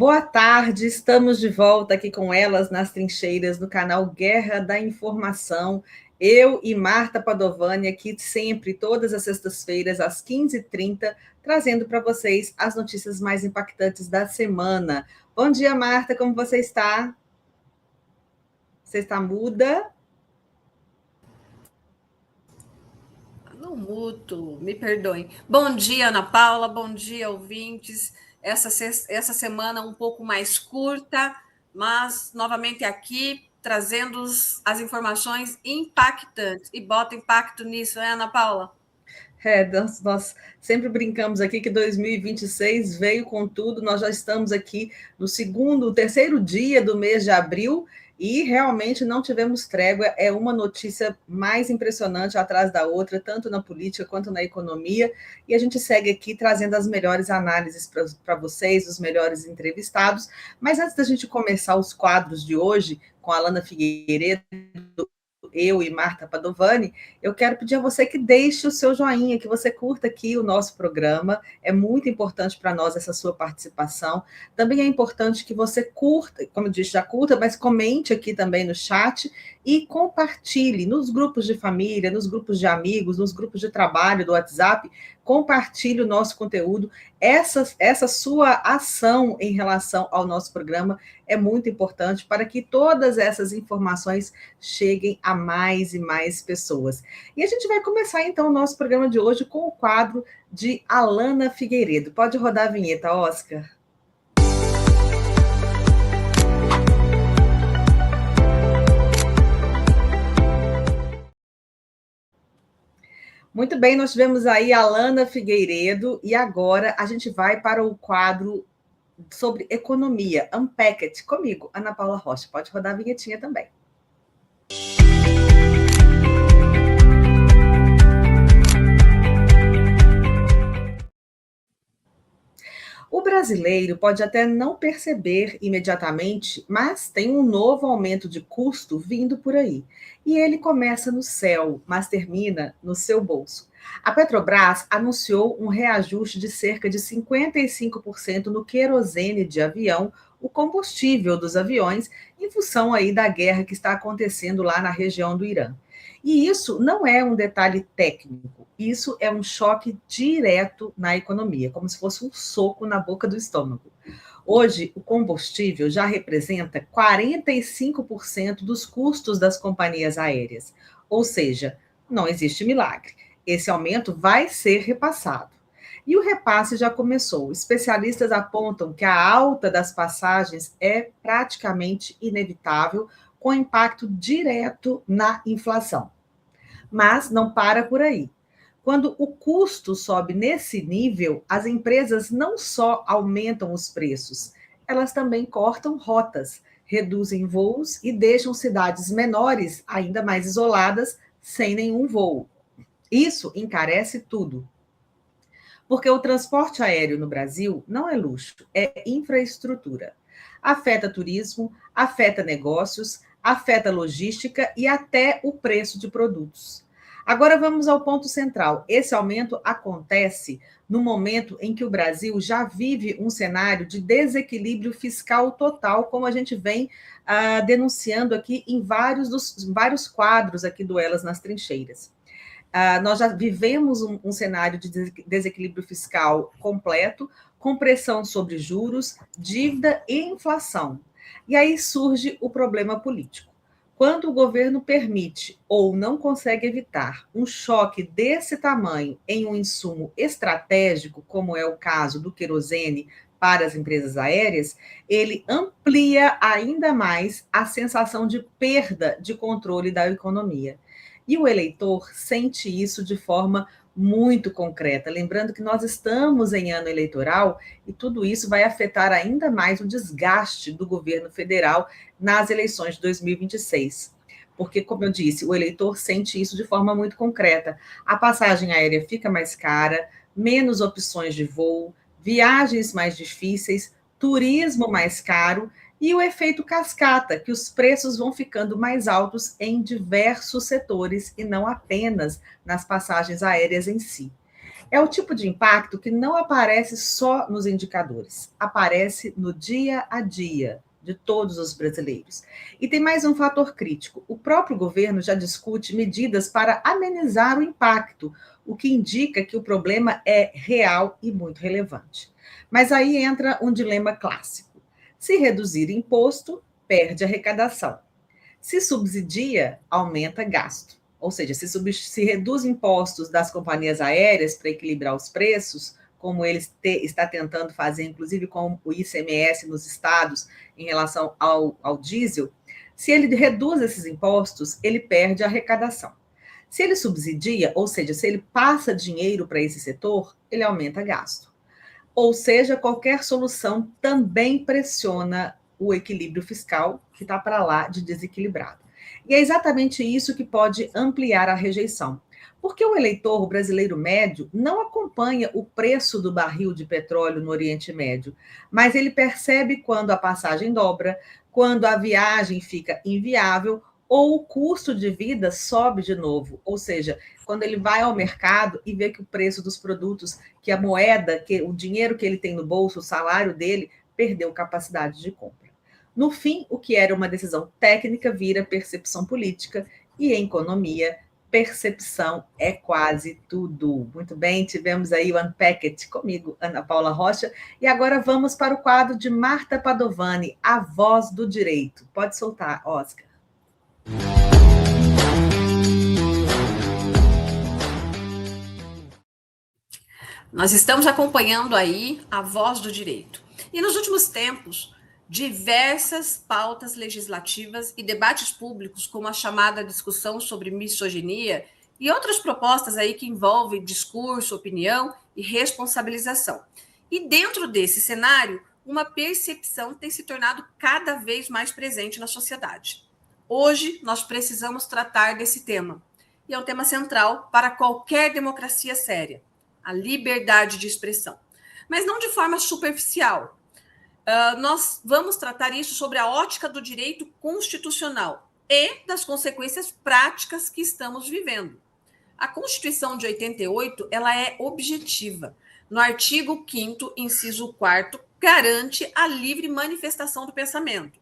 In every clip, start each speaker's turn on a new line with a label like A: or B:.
A: Boa tarde, estamos de volta aqui com elas nas trincheiras no canal Guerra da Informação. Eu e Marta Padovani aqui sempre, todas as sextas-feiras, às 15h30, trazendo para vocês as notícias mais impactantes da semana. Bom dia, Marta, como você está? Você está muda?
B: No muto, me perdoem. Bom dia, Ana Paula, bom dia, ouvintes. Essa semana um pouco mais curta, mas novamente aqui trazendo as informações impactantes. E bota impacto nisso, né, Ana Paula?
A: Nós sempre brincamos aqui que 2026 veio com tudo, nós já estamos aqui no terceiro dia do mês de abril e realmente não tivemos trégua, é uma notícia mais impressionante atrás da outra, tanto na política quanto na economia, e a gente segue aqui trazendo as melhores análises para vocês, os melhores entrevistados, mas antes da gente começar os quadros de hoje, com a Alana Figueiredo, eu e Marta Padovani, eu quero pedir a você que deixe o seu joinha, que você curta aqui o nosso programa. É muito importante para nós essa sua participação. Também é importante que você curta, como eu disse, já curta, mas comente aqui também no chat e compartilhe nos grupos de família, nos grupos de amigos, nos grupos de trabalho do WhatsApp. Compartilhe o nosso conteúdo. Essa sua ação em relação ao nosso programa é muito importante para que todas essas informações cheguem a mais e mais pessoas. E a gente vai começar, então, o nosso programa de hoje com o quadro de Alana Figueiredo. Pode rodar a vinheta, Oscar. Muito bem, nós tivemos aí a Alana Figueiredo e agora a gente vai para o quadro sobre economia, Unpacked, comigo, Ana Paula Rocha. Pode rodar a vinhetinha também. O brasileiro pode até não perceber imediatamente, mas tem um novo aumento de custo vindo por aí. E ele começa no céu, mas termina no seu bolso. A Petrobras anunciou um reajuste de cerca de 55% no querosene de avião, o combustível dos aviões, em função aí da guerra que está acontecendo lá na região do Irã. E isso não é um detalhe técnico, isso é um choque direto na economia, como se fosse um soco na boca do estômago. Hoje, o combustível já representa 45% dos custos das companhias aéreas, ou seja, não existe milagre. Esse aumento vai ser repassado. E o repasse já começou. Especialistas apontam que a alta das passagens é praticamente inevitável, com impacto direto na inflação. Mas não para por aí. Quando o custo sobe nesse nível, as empresas não só aumentam os preços, elas também cortam rotas, reduzem voos e deixam cidades menores ainda mais isoladas, sem nenhum voo. Isso encarece tudo. Porque o transporte aéreo no Brasil não é luxo, é infraestrutura. Afeta turismo, afeta negócios, afeta logística e até o preço de produtos. Agora vamos ao ponto central. Esse aumento acontece no momento em que o Brasil já vive um cenário de desequilíbrio fiscal total, como a gente vem denunciando aqui em vários quadros aqui do Elas nas Trincheiras. Nós já vivemos um cenário de desequilíbrio fiscal completo, com pressão sobre juros, dívida e inflação. E aí surge o problema político. Quando o governo permite ou não consegue evitar um choque desse tamanho em um insumo estratégico, como é o caso do querosene para as empresas aéreas, ele amplia ainda mais a sensação de perda de controle da economia. E o eleitor sente isso de forma muito concreta. Lembrando que nós estamos em ano eleitoral e tudo isso vai afetar ainda mais o desgaste do governo federal nas eleições de 2026. Porque, como eu disse, o eleitor sente isso de forma muito concreta. A passagem aérea fica mais cara, menos opções de voo, viagens mais difíceis, turismo mais caro e o efeito cascata, que os preços vão ficando mais altos em diversos setores e não apenas nas passagens aéreas em si. É o tipo de impacto que não aparece só nos indicadores, aparece no dia a dia de todos os brasileiros. E tem mais um fator crítico: o próprio governo já discute medidas para amenizar o impacto, o que indica que o problema é real e muito relevante. Mas aí entra um dilema clássico: se reduzir imposto, perde arrecadação. Se subsidia, aumenta gasto. Ou seja, se reduz impostos das companhias aéreas para equilibrar os preços, como ele está tentando fazer, inclusive com o ICMS nos estados em relação ao diesel, se ele reduz esses impostos, ele perde a arrecadação. Se ele subsidia, ou seja, se ele passa dinheiro para esse setor, ele aumenta gasto. Ou seja, qualquer solução também pressiona o equilíbrio fiscal, que está para lá de desequilibrado. E é exatamente isso que pode ampliar a rejeição. Porque o eleitor brasileiro médio não acompanha o preço do barril de petróleo no Oriente Médio, mas ele percebe quando a passagem dobra, quando a viagem fica inviável ou o custo de vida sobe de novo. Ou seja, quando ele vai ao mercado e vê que o preço dos produtos, que a moeda, que o dinheiro que ele tem no bolso, o salário dele, perdeu capacidade de compra. No fim, o que era uma decisão técnica vira percepção política e em economia, percepção é quase tudo. Muito bem, tivemos aí o Unpacked comigo, Ana Paula Rocha, e agora vamos para o quadro de Marta Padovani, A Voz do Direito. Pode soltar, Oscar.
B: Nós estamos acompanhando aí a Voz do Direito. E nos últimos tempos, diversas pautas legislativas e debates públicos, como a chamada discussão sobre misoginia e outras propostas aí que envolvem discurso, opinião e responsabilização. E dentro desse cenário, uma percepção tem se tornado cada vez mais presente na sociedade. Hoje, nós precisamos tratar desse tema. E é um tema central para qualquer democracia séria: a liberdade de expressão. Mas não de forma superficial. Nós vamos tratar isso sobre a ótica do direito constitucional e das consequências práticas que estamos vivendo. A Constituição de 88, ela é objetiva. No artigo 5º, inciso 4º, garante a livre manifestação do pensamento.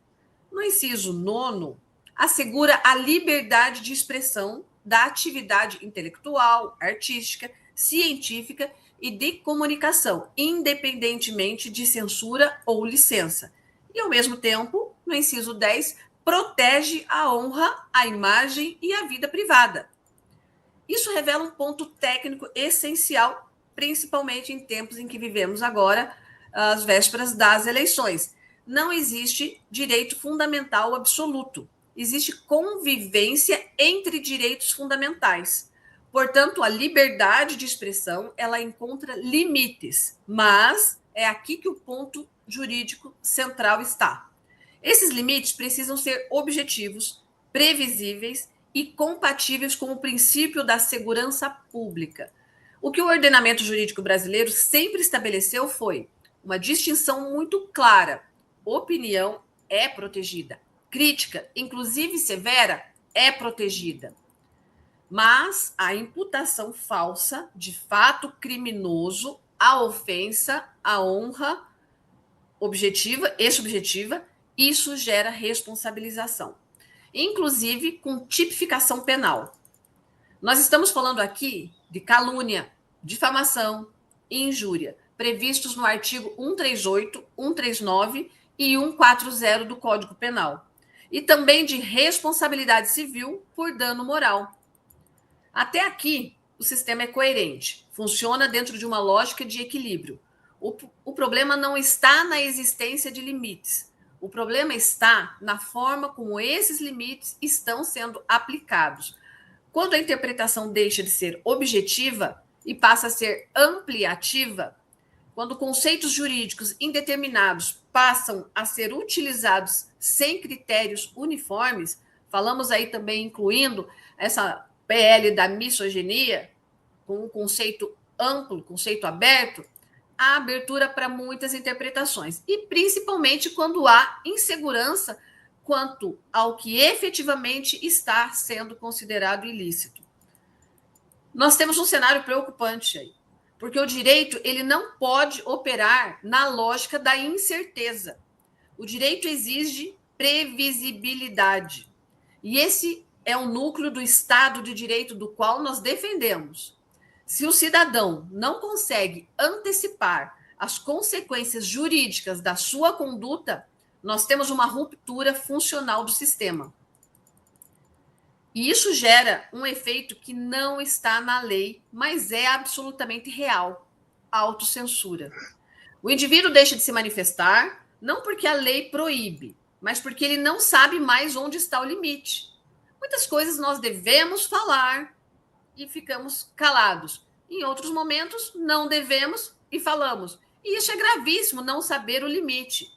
B: No inciso 9º, assegura a liberdade de expressão da atividade intelectual, artística, científica e de comunicação, independentemente de censura ou licença. E, ao mesmo tempo, no inciso 10, protege a honra, a imagem e a vida privada. Isso revela um ponto técnico essencial, principalmente em tempos em que vivemos agora, às vésperas das eleições. Não existe direito fundamental absoluto. Existe convivência entre direitos fundamentais. Portanto, a liberdade de expressão, ela encontra limites, mas é aqui que o ponto jurídico central está. Esses limites precisam ser objetivos, previsíveis e compatíveis com o princípio da segurança pública. O que o ordenamento jurídico brasileiro sempre estabeleceu foi uma distinção muito clara: opinião é protegida, crítica, inclusive severa, é protegida. Mas a imputação falsa de fato criminoso, a ofensa, a honra objetiva e subjetiva, isso gera responsabilização, inclusive com tipificação penal. Nós estamos falando aqui de calúnia, difamação e injúria, previstos no artigo 138, 139 e 140 do Código Penal, e também de responsabilidade civil por dano moral. Até aqui, o sistema é coerente, funciona dentro de uma lógica de equilíbrio. O problema não está na existência de limites. O problema está na forma como esses limites estão sendo aplicados. Quando a interpretação deixa de ser objetiva e passa a ser ampliativa, quando conceitos jurídicos indeterminados passam a ser utilizados sem critérios uniformes, falamos aí também incluindo essa PL da misoginia, com um conceito amplo, conceito aberto, há abertura para muitas interpretações, e principalmente quando há insegurança quanto ao que efetivamente está sendo considerado ilícito. Nós temos um cenário preocupante aí. Porque o direito ele não pode operar na lógica da incerteza. O direito exige previsibilidade. E esse é o núcleo do Estado de Direito do qual nós defendemos. Se o cidadão não consegue antecipar as consequências jurídicas da sua conduta, nós temos uma ruptura funcional do sistema. E isso gera um efeito que não está na lei, mas é absolutamente real: a autocensura. O indivíduo deixa de se manifestar, não porque a lei proíbe, mas porque ele não sabe mais onde está o limite. Muitas coisas nós devemos falar e ficamos calados. Em outros momentos, não devemos e falamos. E isso é gravíssimo, não saber o limite.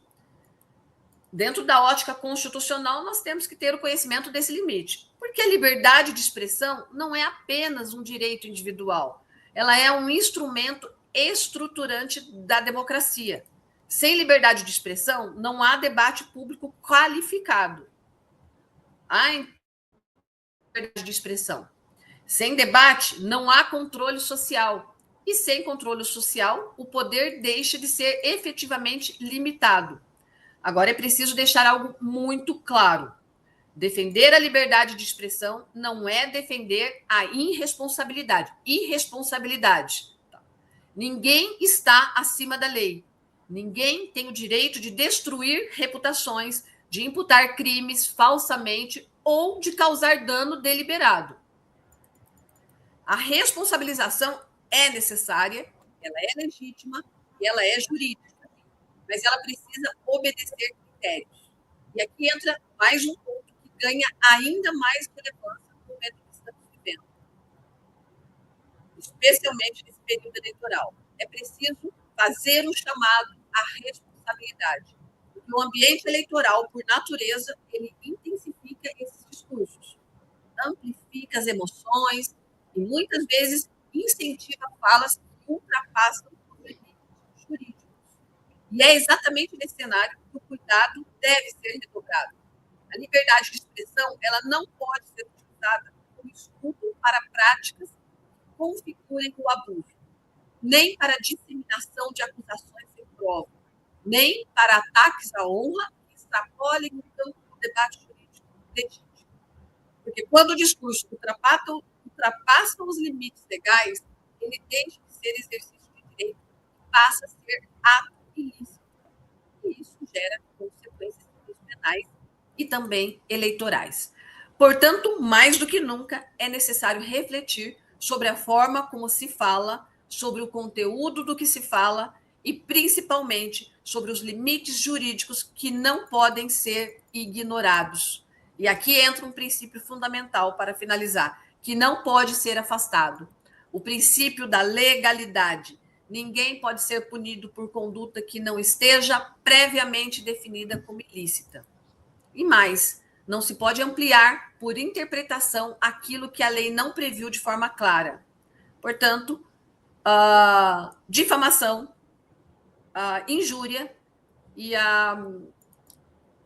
B: Dentro da ótica constitucional, nós temos que ter o conhecimento desse limite. Porque a liberdade de expressão não é apenas um direito individual. Ela é um instrumento estruturante da democracia. Sem liberdade de expressão, não há debate público qualificado. Há liberdade de expressão. Sem debate, não há controle social. E sem controle social, o poder deixa de ser efetivamente limitado. Agora é preciso deixar algo muito claro. Defender a liberdade de expressão não é defender a irresponsabilidade. Irresponsabilidade. Ninguém está acima da lei. Ninguém tem o direito de destruir reputações, de imputar crimes falsamente ou de causar dano deliberado. A responsabilização é necessária, ela é legítima e ela é jurídica, mas ela precisa obedecer critérios. E aqui entra mais um ponto que ganha ainda mais relevância no momento que estamos vivendo, especialmente nesse período eleitoral. É preciso fazer o chamado à responsabilidade, porque o ambiente eleitoral, por natureza, ele intensifica esses discursos, amplifica as emoções e muitas vezes incentiva falas que ultrapassam os limites jurídicos. E é exatamente nesse cenário que o cuidado deve ser redobrado. A liberdade de expressão, ela não pode ser utilizada como escudo para práticas que configurem o abuso, nem para disseminação de acusações sem prova, nem para ataques à honra que extrapolem o campo do debate jurídico legítimo. Porque quando o discurso ultrapassa os limites legais, ele deixa de ser exercício de direito e passa a ser ato ilícito. E isso gera consequências penais e também eleitorais. Portanto, mais do que nunca, é necessário refletir sobre a forma como se fala, sobre o conteúdo do que se fala e, principalmente, sobre os limites jurídicos que não podem ser ignorados. E aqui entra um princípio fundamental para finalizar, que não pode ser afastado. O princípio da legalidade. Ninguém pode ser punido por conduta que não esteja previamente definida como ilícita. E mais, não se pode ampliar por interpretação aquilo que a lei não previu de forma clara. Portanto, difamação, injúria e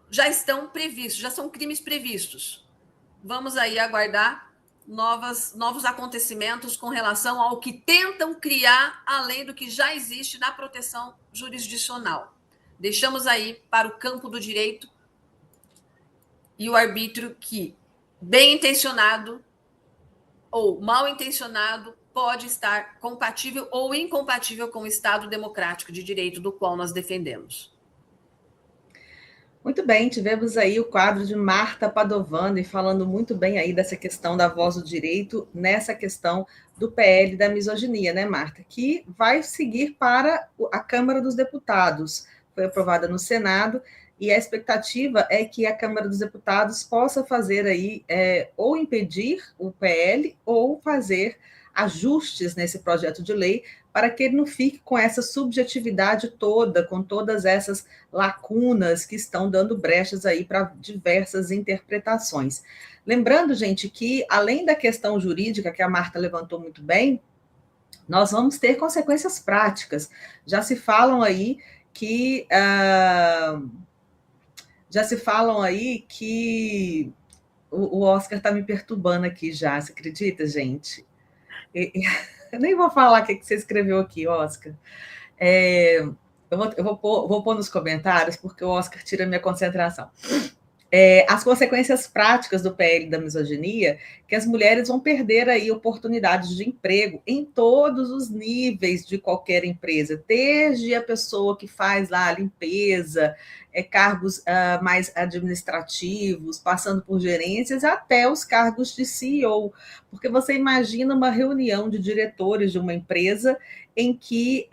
B: já estão previstos, já são crimes previstos. Vamos aí aguardar novos acontecimentos com relação ao que tentam criar, além do que já existe na proteção jurisdicional. Deixamos aí para o campo do direito e o arbítrio que, bem intencionado ou mal intencionado, pode estar compatível ou incompatível com o Estado democrático de direito do qual nós defendemos.
A: Muito bem, tivemos aí o quadro de Marta Padovani falando muito bem aí dessa questão da voz do direito, nessa questão do PL da misoginia, né, Marta? Que vai seguir para a Câmara dos Deputados. Foi aprovada no Senado e a expectativa é que a Câmara dos Deputados possa fazer aí, ou impedir o PL ou fazer ajustes nesse projeto de lei para que ele não fique com essa subjetividade toda, com todas essas lacunas que estão dando brechas aí para diversas interpretações. Lembrando, gente, que além da questão jurídica que a Marta levantou muito bem, nós vamos ter consequências práticas. Já se falam aí que o Oscar está me perturbando aqui já, você acredita, gente? Eu nem vou falar o que você escreveu aqui, Oscar. É, vou pôr nos comentários, porque o Oscar tira a minha concentração. As consequências práticas do PL da misoginia, que as mulheres vão perder aí oportunidades de emprego em todos os níveis de qualquer empresa, desde a pessoa que faz lá a limpeza, cargos mais administrativos, passando por gerências, até os cargos de CEO, porque você imagina uma reunião de diretores de uma empresa em que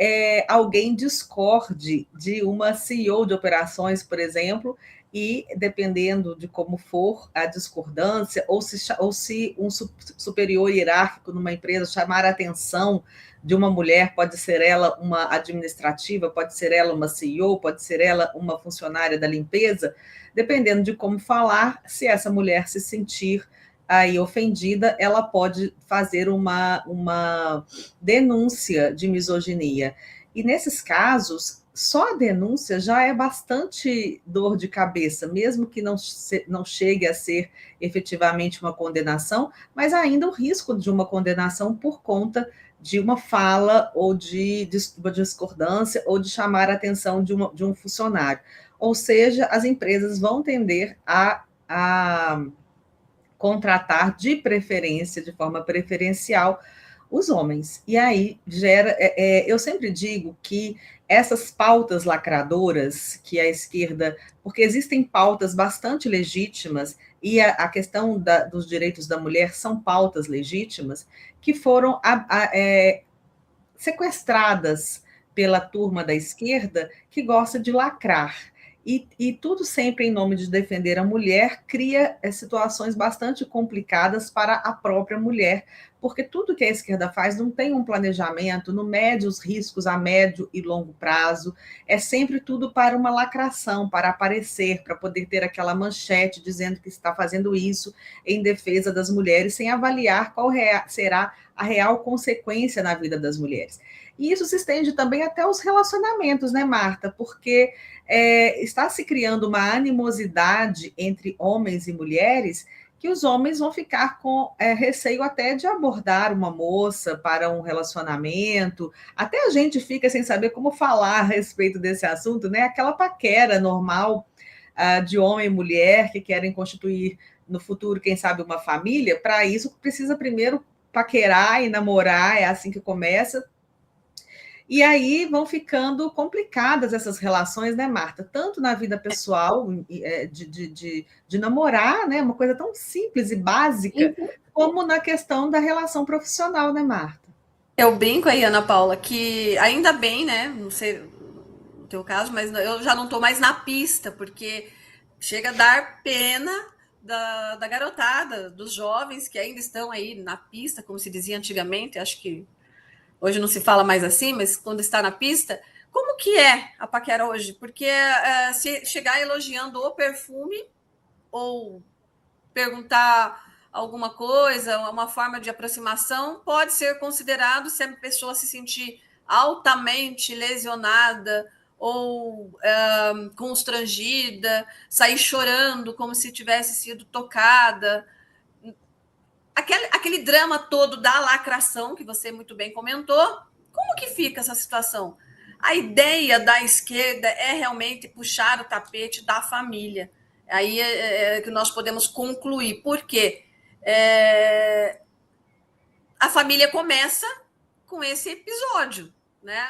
A: alguém discorde de uma CEO de operações, por exemplo, e dependendo de como for a discordância, ou se um superior hierárquico numa empresa chamar a atenção de uma mulher, pode ser ela uma administrativa, pode ser ela uma CEO, pode ser ela uma funcionária da limpeza, dependendo de como falar, se essa mulher se sentir aí ofendida, ela pode fazer uma denúncia de misoginia. E nesses casos, só a denúncia já é bastante dor de cabeça, mesmo que não chegue a ser efetivamente uma condenação, mas ainda o risco de uma condenação por conta de uma fala ou de discordância ou de chamar a atenção de um funcionário. Ou seja, as empresas vão tender a contratar de preferência, de forma preferencial, os homens. E aí gera. Eu sempre digo que essas pautas lacradoras que a esquerda. Porque existem pautas bastante legítimas, e a questão dos direitos da mulher são pautas legítimas, que foram sequestradas pela turma da esquerda que gosta de lacrar. E tudo sempre em nome de defender a mulher cria situações bastante complicadas para a própria mulher, porque tudo que a esquerda faz não tem um planejamento, não mede os riscos a médio e longo prazo, é sempre tudo para uma lacração, para aparecer, para poder ter aquela manchete dizendo que está fazendo isso em defesa das mulheres, sem avaliar qual será a real consequência na vida das mulheres. E isso se estende também até os relacionamentos, né, Marta? Porque está se criando uma animosidade entre homens e mulheres, que os homens vão ficar com receio até de abordar uma moça para um relacionamento. Até a gente fica sem saber como falar a respeito desse assunto, né? Aquela paquera normal de homem e mulher que querem constituir no futuro, quem sabe, uma família. Para isso, precisa primeiro paquerar e namorar, é assim que começa. E aí vão ficando complicadas essas relações, né, Marta? Tanto na vida pessoal, de namorar, né? Uma coisa tão simples e básica, como na questão da relação profissional, né, Marta?
B: Eu brinco aí, Ana Paula, que ainda bem, né? Não sei no teu caso, mas eu já não tô mais na pista, porque chega a dar pena da garotada, dos jovens que ainda estão aí na pista, como se dizia antigamente, acho que hoje não se fala mais assim, mas quando está na pista, como que é a paquera hoje? Porque se chegar elogiando o perfume ou perguntar alguma coisa, uma forma de aproximação, pode ser considerado, se a pessoa se sentir altamente lesionada ou constrangida, sair chorando como se tivesse sido tocada. Aquele drama todo da lacração, que você muito bem comentou, como que fica essa situação? A ideia da esquerda é realmente puxar o tapete da família. Aí é que nós podemos concluir. Por quê? A família começa com esse episódio, né?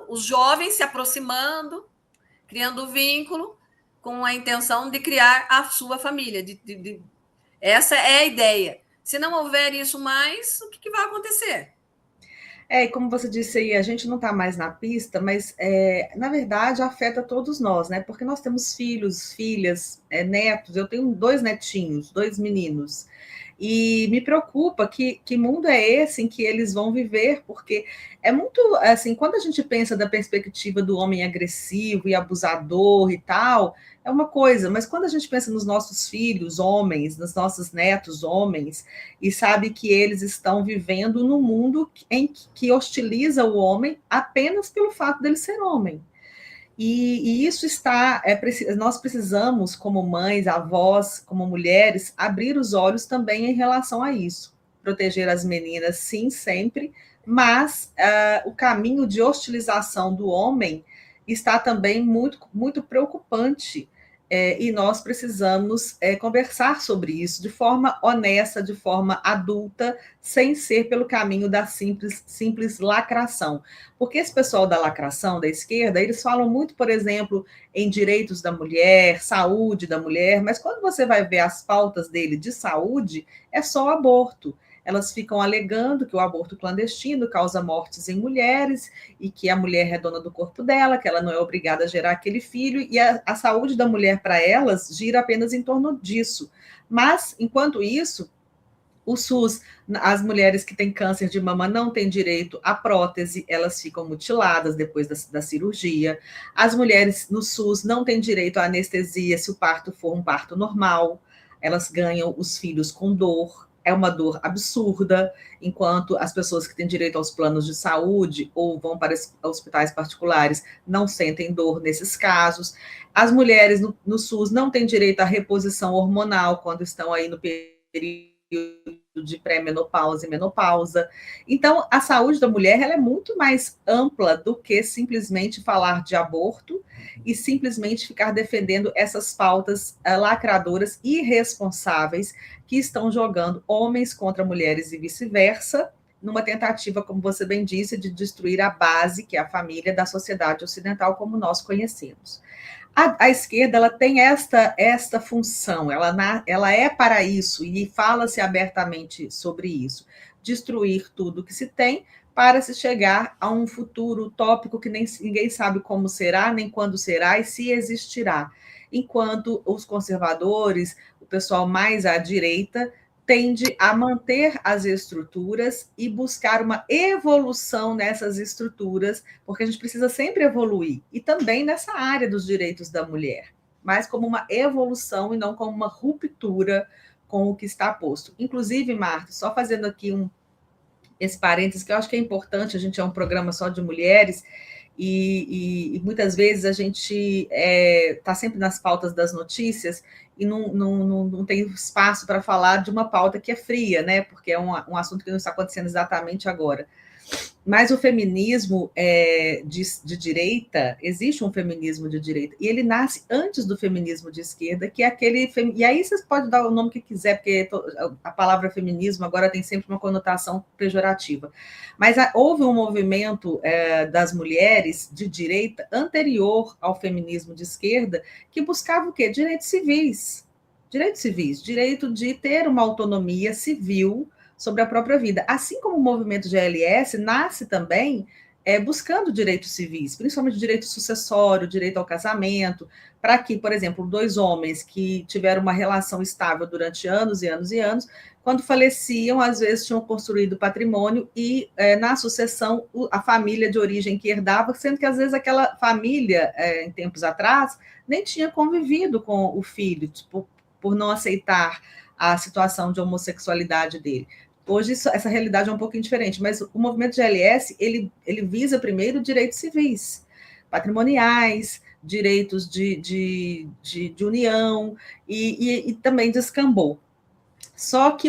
B: Os jovens se aproximando, criando vínculo, com a intenção de criar a sua família. Essa é a ideia. Se não houver isso mais, o que vai acontecer?
A: E como você disse aí, a gente não está mais na pista, mas na verdade afeta todos nós, né? Porque nós temos filhos, filhas, netos. Eu tenho 2 netinhos, 2 meninos. E me preocupa que mundo é esse em que eles vão viver, porque é muito assim, quando a gente pensa da perspectiva do homem agressivo e abusador e tal, é uma coisa, mas quando a gente pensa nos nossos filhos homens, nos nossos netos homens, e sabe que eles estão vivendo num mundo que hostiliza o homem apenas pelo fato dele ser homem. E isso está. Nós precisamos, como mães, avós, como mulheres, abrir os olhos também em relação a isso. proteger as meninas, sim, sempre, mas o caminho de hostilização do homem está também muito, muito preocupante. E nós precisamos conversar sobre isso de forma honesta, de forma adulta, sem ser pelo caminho da simples lacração. Porque esse pessoal da lacração, da esquerda, eles falam muito, por exemplo, em direitos da mulher, saúde da mulher, mas quando você vai ver as pautas dele de saúde, é só o aborto. Elas ficam alegando que o aborto clandestino causa mortes em mulheres e que a mulher é dona do corpo dela, que ela não é obrigada a gerar aquele filho, e a saúde da mulher para elas gira apenas em torno disso. Mas, enquanto isso, o SUS, as mulheres que têm câncer de mama não têm direito à prótese, elas ficam mutiladas depois da cirurgia. As mulheres no SUS não têm direito à anestesia se o parto for um parto normal. Elas ganham os filhos com dor. É uma dor absurda, enquanto as pessoas que têm direito aos planos de saúde ou vão para hospitais particulares não sentem dor nesses casos. As mulheres no SUS não têm direito à reposição hormonal quando estão aí no período de pré-menopausa e menopausa. Então, a saúde da mulher ela é muito mais ampla do que simplesmente falar de aborto e simplesmente ficar defendendo essas pautas lacradoras irresponsáveis que estão jogando homens contra mulheres e vice-versa, numa tentativa, como você bem disse, de destruir a base, que é a família, da sociedade ocidental como nós conhecemos. A esquerda ela tem esta função, ela é para isso, e fala-se abertamente sobre isso, destruir tudo que se tem para se chegar a um futuro utópico que ninguém sabe como será, nem quando será e se existirá. Enquanto os conservadores, o pessoal mais à direita, tende a manter as estruturas e buscar uma evolução nessas estruturas, porque a gente precisa sempre evoluir, e também nessa área dos direitos da mulher, mas como uma evolução e não como uma ruptura com o que está posto. Inclusive, Marta, só fazendo aqui esse parênteses, que eu acho que é importante, a gente é um programa só de mulheres, e muitas vezes a gente está sempre nas pautas das notícias e não tem espaço para falar de uma pauta que é fria, né? Porque é um assunto que não está acontecendo exatamente agora. Mas o feminismo de direita, existe um feminismo de direita, e ele nasce antes do feminismo de esquerda, que é aquele. E aí vocês podem dar o nome que quiser, porque a palavra feminismo agora tem sempre uma conotação pejorativa. Mas houve um movimento das mulheres de direita anterior ao feminismo de esquerda, que buscava o quê? Direitos civis. Direitos civis, direito de ter uma autonomia civil sobre a própria vida. Assim como o movimento GLS nasce também buscando direitos civis, principalmente direito sucessório, direito ao casamento, para que, por exemplo, dois homens que tiveram uma relação estável durante anos e anos e anos, quando faleciam, às vezes tinham construído patrimônio e, na sucessão, a família de origem que herdava, sendo que, às vezes, aquela família, em tempos atrás, nem tinha convivido com o filho, tipo, por não aceitar a situação de homossexualidade dele. Hoje essa realidade é um pouquinho diferente, mas o movimento GLS, ele visa primeiro direitos civis, patrimoniais, direitos de união, e também descambou. Só que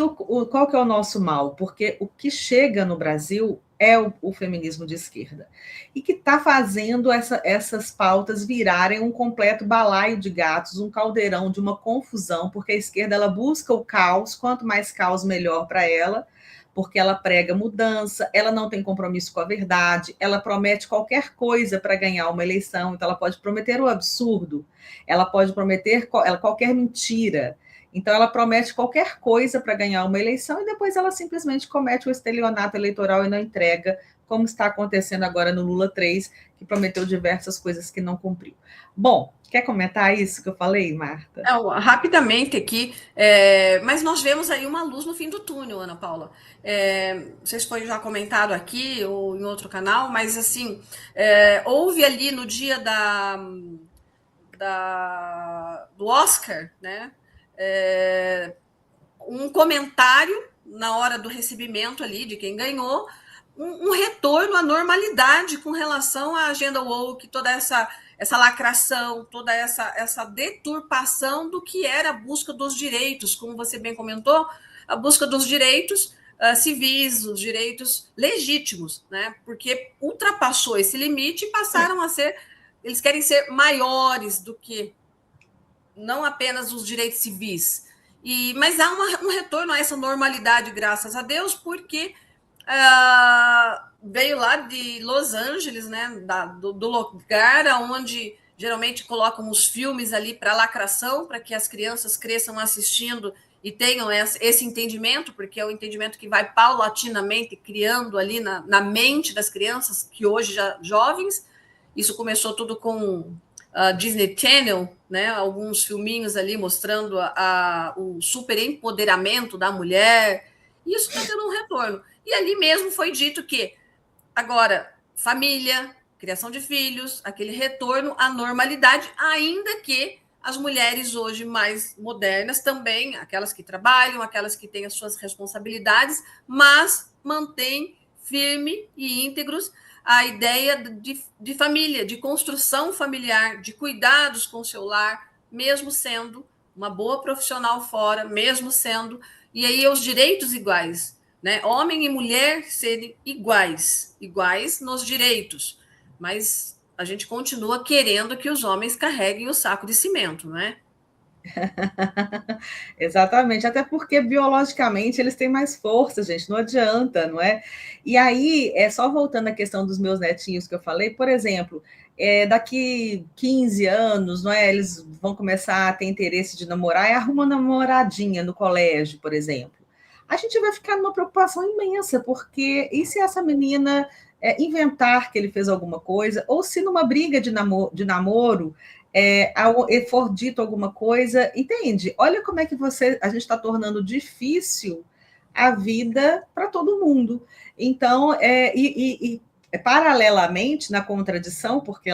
A: qual que é o nosso mal? Porque o que chega no Brasil é o feminismo de esquerda, e que está fazendo essas pautas virarem um completo balaio de gatos, um caldeirão de uma confusão, porque a esquerda ela busca o caos, quanto mais caos, melhor para ela, porque ela prega mudança, ela não tem compromisso com a verdade, ela promete qualquer coisa para ganhar uma eleição, então ela pode prometer o absurdo, ela pode prometer qualquer mentira. Então, ela promete qualquer coisa para ganhar uma eleição e depois ela simplesmente comete o estelionato eleitoral e não entrega, como está acontecendo agora no Lula 3, que prometeu diversas coisas que não cumpriu. Bom, quer comentar isso que eu falei, Marta?
B: Rapidamente aqui, mas nós vemos aí uma luz no fim do túnel, Ana Paula. Não sei se foi já comentado aqui ou em outro canal, mas assim, houve ali no dia do Oscar, né? Um comentário na hora do recebimento ali de quem ganhou, um retorno à normalidade com relação à agenda woke, toda essa lacração, toda essa deturpação do que era a busca dos direitos, como você bem comentou, a busca dos direitos civis, os direitos legítimos, né? Porque ultrapassou esse limite e passaram a ser, eles querem ser maiores do que não apenas os direitos civis. Mas há um retorno a essa normalidade, graças a Deus, porque veio lá de Los Angeles, né, do lugar onde geralmente colocam os filmes ali para lacração, para que as crianças cresçam assistindo e tenham esse entendimento, porque é o entendimento que vai paulatinamente criando ali na mente das crianças, que hoje já jovens. Isso começou tudo com Disney Channel, né, alguns filminhos ali mostrando o super empoderamento da mulher, e isso está tendo um retorno. E ali mesmo foi dito que agora família, criação de filhos, aquele retorno à normalidade, ainda que as mulheres hoje mais modernas também, aquelas que trabalham, aquelas que têm as suas responsabilidades, mas mantêm firme e íntegros a ideia de família, de construção familiar, de cuidados com o seu lar, mesmo sendo uma boa profissional fora, mesmo sendo... E aí os direitos iguais, né? Homem e mulher serem iguais nos direitos, mas a gente continua querendo que os homens carreguem o saco de cimento, né?
A: Exatamente, até porque biologicamente eles têm mais força, gente, não adianta, não é? E aí, só voltando à questão dos meus netinhos que eu falei, por exemplo, daqui 15 anos, não é? Eles vão começar a ter interesse de namorar e arrumam uma namoradinha no colégio, por exemplo. A gente vai ficar numa preocupação imensa, porque e se essa menina inventar que ele fez alguma coisa, ou se numa briga de namoro for dito alguma coisa, entende? Olha como é que a gente está tornando difícil a vida para todo mundo. Então, paralelamente, na contradição, porque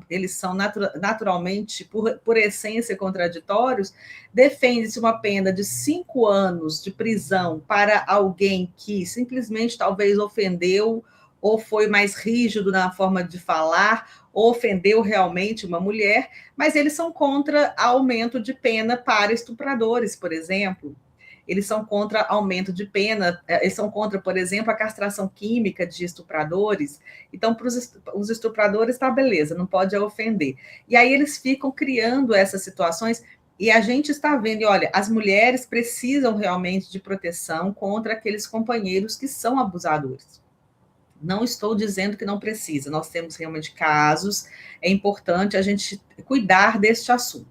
A: eles são naturalmente, por essência, contraditórios, defende-se uma pena de 5 anos de prisão para alguém que simplesmente talvez ofendeu ou foi mais rígido na forma de falar, ou ofendeu realmente uma mulher, mas eles são contra aumento de pena para estupradores, por exemplo. Eles são contra aumento de pena, eles são contra, por exemplo, a castração química de estupradores. Então, para os estupradores, tá beleza, não pode ofender. E aí eles ficam criando essas situações, e a gente está vendo, e olha, as mulheres precisam realmente de proteção contra aqueles companheiros que são abusadores. Não estou dizendo que não precisa, nós temos realmente casos, é importante a gente cuidar deste assunto.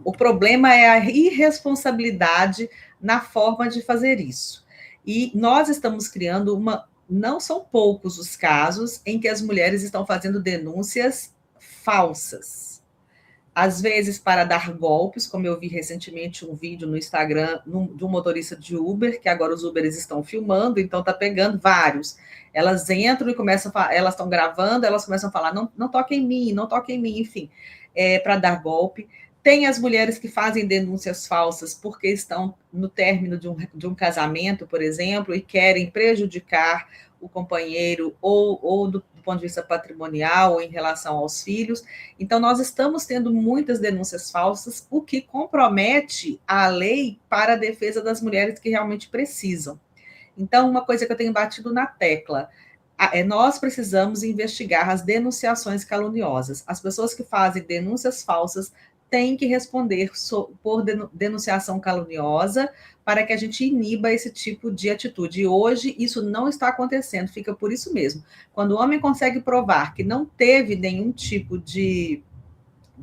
A: O problema é a irresponsabilidade na forma de fazer isso. E nós estamos criando não são poucos os casos em que as mulheres estão fazendo denúncias falsas. Às vezes para dar golpes, como eu vi recentemente um vídeo no Instagram de um motorista de Uber, que agora os Uberes estão filmando, então está pegando vários. Elas entram e começam a falar, elas estão gravando, elas começam a falar, não toque em mim, não toque em mim, enfim, para dar golpe. Tem as mulheres que fazem denúncias falsas porque estão no término de um casamento, por exemplo, e querem prejudicar o companheiro ou do ponto de vista patrimonial ou em relação aos filhos. Então, nós estamos tendo muitas denúncias falsas, o que compromete a lei para a defesa das mulheres que realmente precisam. Então, uma coisa que eu tenho batido na tecla, nós precisamos investigar as denunciações caluniosas. As pessoas que fazem denúncias falsas têm que responder por denunciação caluniosa para que a gente iniba esse tipo de atitude. E hoje isso não está acontecendo, fica por isso mesmo. Quando o homem consegue provar que não teve nenhum tipo de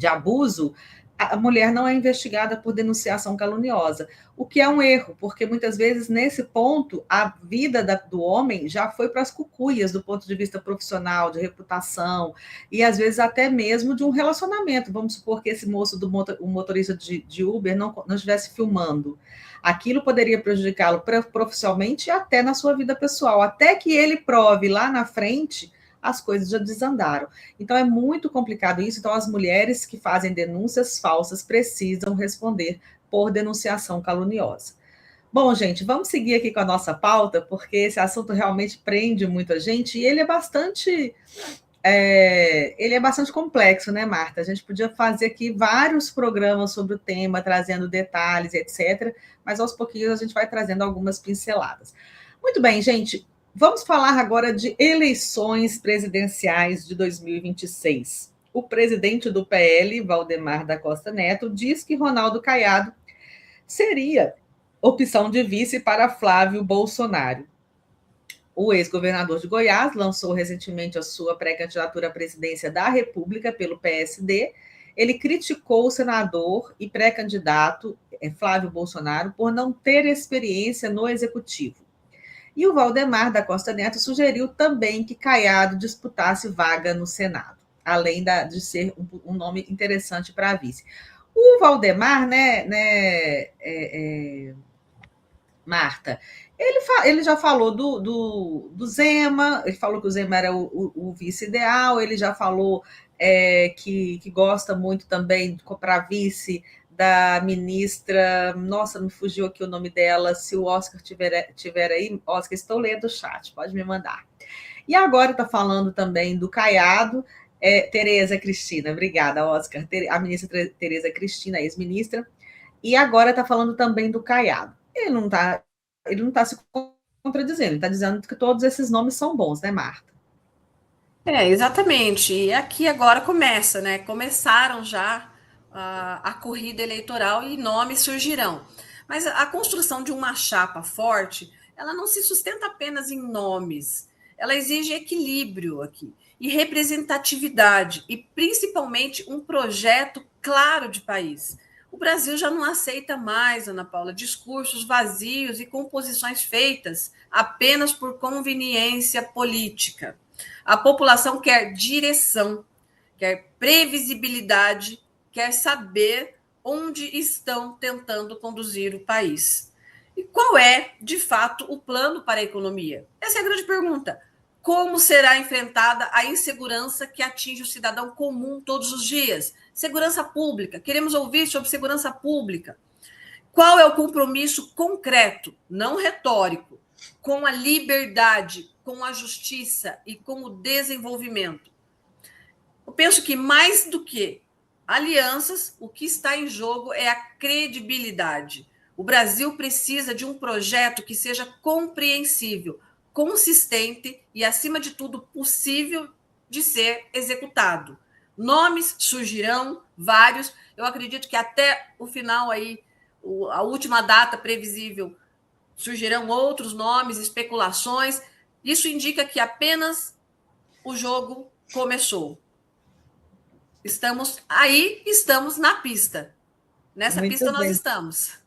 A: abuso, a mulher não é investigada por denunciação caluniosa, o que é um erro, porque muitas vezes, nesse ponto, a vida do homem já foi para as cucuias, do ponto de vista profissional, de reputação, e às vezes até mesmo de um relacionamento. Vamos supor que esse moço, o motorista de Uber, não estivesse filmando. Aquilo poderia prejudicá-lo profissionalmente e até na sua vida pessoal, até que ele prove lá na frente as coisas já desandaram. Então, é muito complicado isso. Então, as mulheres que fazem denúncias falsas precisam responder por denunciação caluniosa. Bom, gente, vamos seguir aqui com a nossa pauta, porque esse assunto realmente prende muito a gente e ele é bastante complexo, né, Marta? A gente podia fazer aqui vários programas sobre o tema, trazendo detalhes, etc., mas aos pouquinhos a gente vai trazendo algumas pinceladas. Muito bem, gente. Vamos falar agora de eleições presidenciais de 2026. O presidente do PL, Valdemar da Costa Neto, diz que Ronaldo Caiado seria opção de vice para Flávio Bolsonaro. O ex-governador de Goiás lançou recentemente a sua pré-candidatura à presidência da República pelo PSD. Ele criticou o senador e pré-candidato Flávio Bolsonaro por não ter experiência no executivo. E o Valdemar da Costa Neto sugeriu também que Caiado disputasse vaga no Senado, além de ser um nome interessante para a vice. O Valdemar, Marta, ele já falou do Zema, ele falou que o Zema era o vice ideal, ele já falou que gosta muito também para vice da ministra, nossa, me fugiu aqui o nome dela, se o Oscar tiver aí, Oscar, estou lendo o chat, pode me mandar. E agora está falando também do Caiado, Tereza Cristina, obrigada, Oscar, a ministra Tereza Cristina, ex-ministra, e agora está falando também do Caiado. Ele não tá se contradizendo, ele está dizendo que todos esses nomes são bons, né, Marta?
B: Exatamente. E aqui agora começa, né? Começaram já a corrida eleitoral e nomes surgirão. Mas a construção de uma chapa forte, ela não se sustenta apenas em nomes. Ela exige equilíbrio aqui e representatividade e principalmente um projeto claro de país. O Brasil já não aceita mais, Ana Paula, discursos vazios e composições feitas apenas por conveniência política. A população quer direção, quer previsibilidade, quer saber onde estão tentando conduzir o país. E qual é, de fato, o plano para a economia? Essa é a grande pergunta. Como será enfrentada a insegurança que atinge o cidadão comum todos os dias? Segurança pública. Queremos ouvir sobre segurança pública. Qual é o compromisso concreto, não retórico, com a liberdade, com a justiça e com o desenvolvimento? Eu penso que mais do que alianças, o que está em jogo é a credibilidade. O Brasil precisa de um projeto que seja compreensível, consistente e, acima de tudo, possível de ser executado. Nomes surgirão, vários. Eu acredito que até o final aí, a última data previsível, surgirão outros nomes, especulações. Isso indica que apenas o jogo começou. Estamos aí, estamos na pista. Nessa
A: Muito
B: pista nós
A: bem.
B: estamos.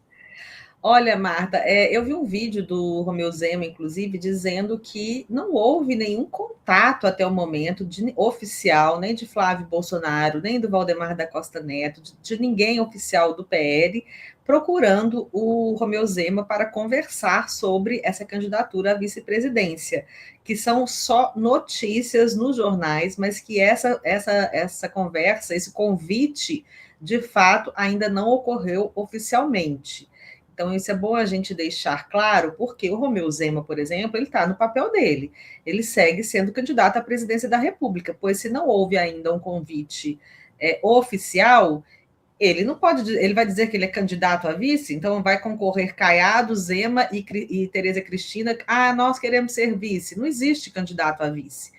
A: Olha, Marta, eu vi um vídeo do Romeu Zema, inclusive, dizendo que não houve nenhum contato até o momento oficial, nem de Flávio Bolsonaro, nem do Valdemar da Costa Neto, de ninguém oficial do PL, procurando o Romeu Zema para conversar sobre essa candidatura à vice-presidência, que são só notícias nos jornais, mas que essa conversa, esse convite, de fato, ainda não ocorreu oficialmente. Então, isso é bom a gente deixar claro, porque o Romeu Zema, por exemplo, ele está no papel dele. Ele segue sendo candidato à presidência da República, pois se não houve ainda um convite oficial, ele não pode, ele vai dizer que ele é candidato a vice, então vai concorrer Caiado, Zema e Tereza Cristina. Ah, nós queremos ser vice. Não existe candidato a vice.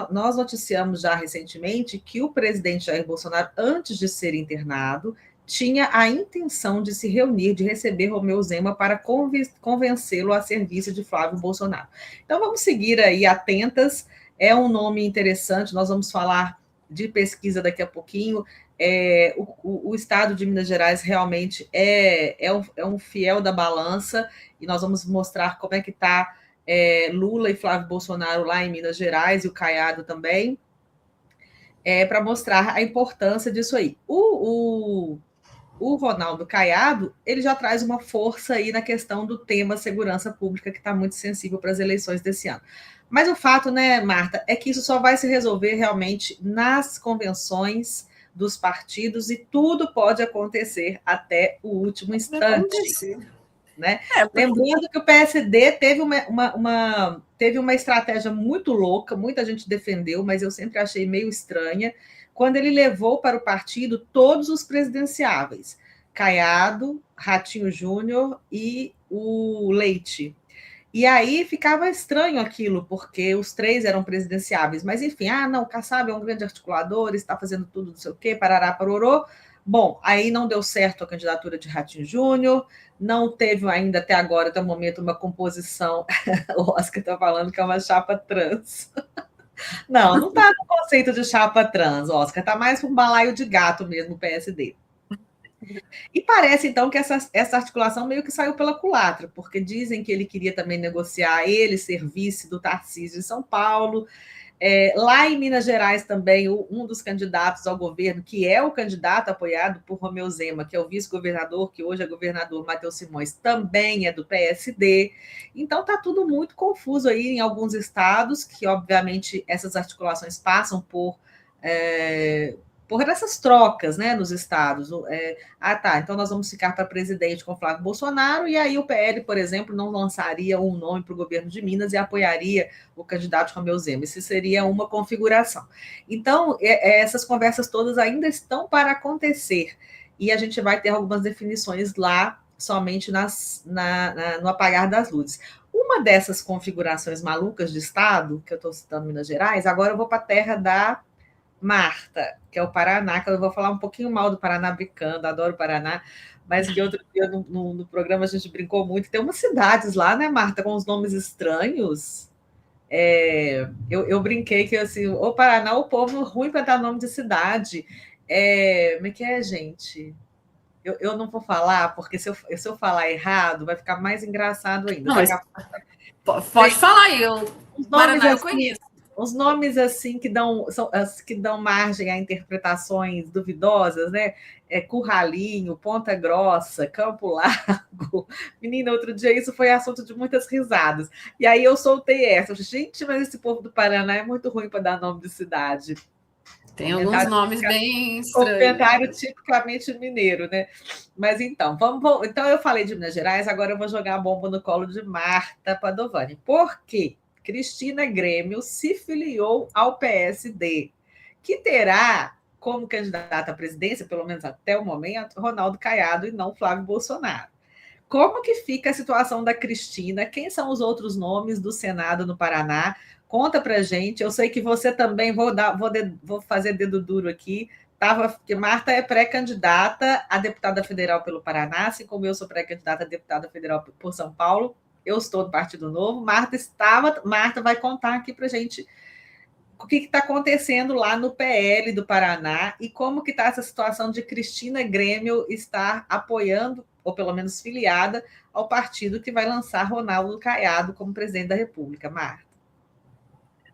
A: Nós noticiamos já recentemente que o presidente Jair Bolsonaro, antes de ser internado, tinha a intenção de se reunir, de receber Romeu Zema para convencê-lo a ser vice de Flávio Bolsonaro. Então, vamos seguir aí atentas, é um nome interessante, nós vamos falar de pesquisa daqui a pouquinho. O estado de Minas Gerais realmente é um fiel da balança, e nós vamos mostrar como é que está Lula e Flávio Bolsonaro lá em Minas Gerais, e o Caiado também, para mostrar a importância disso aí. O Ronaldo Caiado, ele já traz uma força aí na questão do tema segurança pública, que está muito sensível para as eleições desse ano. Mas o fato, né, Marta, é que isso só vai se resolver realmente nas convenções dos partidos, e tudo pode acontecer até o último instante. Né? Lembrando que o PSD teve uma estratégia muito louca, muita gente defendeu, mas eu sempre achei meio estranha, quando ele levou para o partido todos os presidenciáveis, Caiado, Ratinho Júnior e o Leite. E aí ficava estranho aquilo, porque os três eram presidenciáveis. Mas, enfim, não, o Kassab é um grande articulador, está fazendo tudo, não sei o quê, parará, parorô. Bom, aí não deu certo a candidatura de Ratinho Júnior, não teve ainda até agora, até o momento, uma composição. O Oscar está falando que é uma chapa trans. Não está no conceito de chapa trans, Oscar, está mais um balaio de gato mesmo, o PSD. E parece, então, que essa articulação meio que saiu pela culatra, porque dizem que ele queria também negociar ele ser vice do Tarcísio em São Paulo. Lá em Minas Gerais também, um dos candidatos ao governo, que é o candidato apoiado por Romeu Zema, que é o vice-governador, que hoje é governador, Matheus Simões, também é do PSD. Então está tudo muito confuso aí em alguns estados, que obviamente essas articulações passam por essas trocas, né, nos estados. Tá, então nós vamos ficar para presidente com Flávio Bolsonaro, e aí o PL, por exemplo, não lançaria um nome para o governo de Minas e apoiaria o candidato Romeu Zema. Isso seria uma configuração. Então, essas conversas todas ainda estão para acontecer, e a gente vai ter algumas definições lá somente no apagar das luzes. Uma dessas configurações malucas de Estado, que eu estou citando Minas Gerais, agora eu vou para a terra da Marta, que é o Paraná, que eu vou falar um pouquinho mal do Paraná brincando, adoro o Paraná, mas que outro dia no programa a gente brincou muito. Tem umas cidades lá, né, Marta, com os nomes estranhos. Eu brinquei que assim, o Paraná, o povo ruim para dar nome de cidade. Como é que é, gente? Eu não vou falar, porque se eu falar errado, vai ficar mais engraçado ainda.
B: Não,
A: Daqui
B: mas
A: a
B: pode falar aí.
A: os nomes
B: Paraná eu
A: assim,
B: conheço.
A: os nomes assim que dão margem a interpretações duvidosas, né? Curralinho, Ponta Grossa, Campo Largo. Menina, outro dia isso foi assunto de muitas risadas. E aí eu soltei essa. Gente, mas esse povo do Paraná é muito ruim para dar nome de cidade.
B: Tem alguns nomes bem estranhos.
A: Comentário tipicamente mineiro, né? Mas então, então eu falei de Minas Gerais, agora eu vou jogar a bomba no colo de Marta Padovani. Por quê? Cristina Grêmio se filiou ao PSD, que terá como candidata à presidência, pelo menos até o momento, Ronaldo Caiado e não Flávio Bolsonaro. Como que fica a situação da Cristina? Quem são os outros nomes do Senado no Paraná? Conta para gente. Eu sei que você também, vou fazer dedo duro aqui, porque Marta é pré-candidata a deputada federal pelo Paraná, assim como eu sou pré-candidata a deputada federal por São Paulo. Eu estou do Partido Novo. Marta vai contar aqui para gente o que está acontecendo lá no PL do Paraná e como que está essa situação de Cristina Grêmio estar apoiando, ou pelo menos filiada, ao partido que vai lançar Ronaldo Caiado como presidente da República. Marta.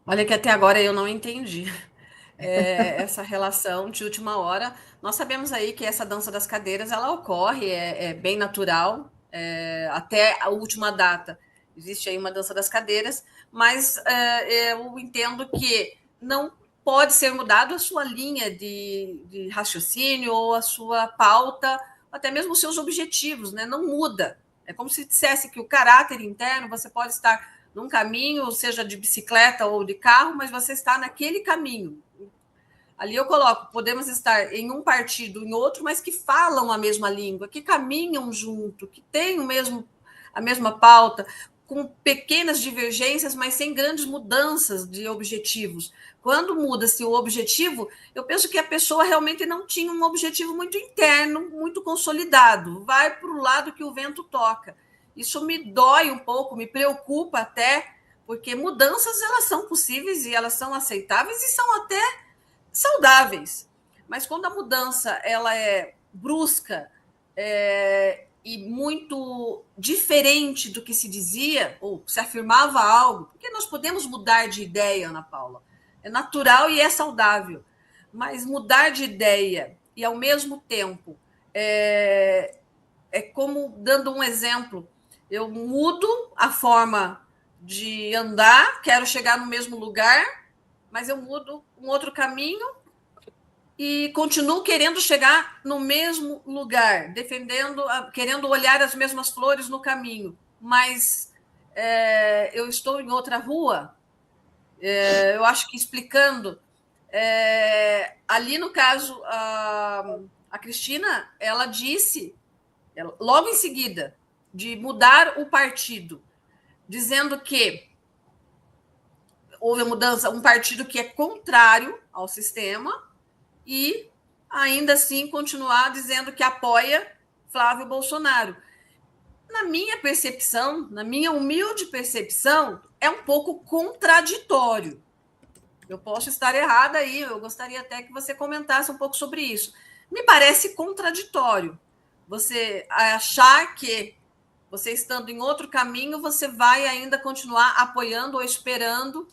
B: Olha que até agora eu não entendi essa relação de última hora. Nós sabemos aí que essa dança das cadeiras ela ocorre, é bem natural, até a última data. Existe aí uma dança das cadeiras, mas eu entendo que não pode ser mudado a sua linha de raciocínio ou a sua pauta, até mesmo os seus objetivos, né? Não muda. É como se dissesse que o caráter interno, você pode estar num caminho, seja de bicicleta ou de carro, mas você está naquele caminho. Ali eu coloco, podemos estar em um partido, em outro, mas que falam a mesma língua, que caminham junto, que têm a mesma pauta, com pequenas divergências, mas sem grandes mudanças de objetivos. Quando muda-se o objetivo, eu penso que a pessoa realmente não tinha um objetivo muito interno, muito consolidado. Vai para o lado que o vento toca. Isso me dói um pouco, me preocupa até, porque mudanças elas são possíveis e elas são aceitáveis e são até saudáveis. Mas quando a mudança ela é brusca e muito diferente do que se dizia, ou se afirmava algo, porque nós podemos mudar de ideia, Ana Paula. É natural e é saudável. Mas mudar de ideia e, ao mesmo tempo, é como, dando um exemplo, eu mudo a forma de andar, quero chegar no mesmo lugar, mas eu mudo um outro caminho e continuo querendo chegar no mesmo lugar, querendo olhar as mesmas flores no caminho, mas eu estou em outra rua. Eu acho que explicando, ali no caso, a Cristina, ela disse, logo em seguida, de mudar o partido. dizendo que houve a mudança, um partido que é contrário ao sistema e ainda assim continuar dizendo que apoia Flávio Bolsonaro. Na minha percepção, na minha humilde percepção, é um pouco contraditório. Eu posso estar errada aí, eu gostaria até que você comentasse um pouco sobre isso. Me parece contraditório você achar que você estando em outro caminho, você vai ainda continuar apoiando ou esperando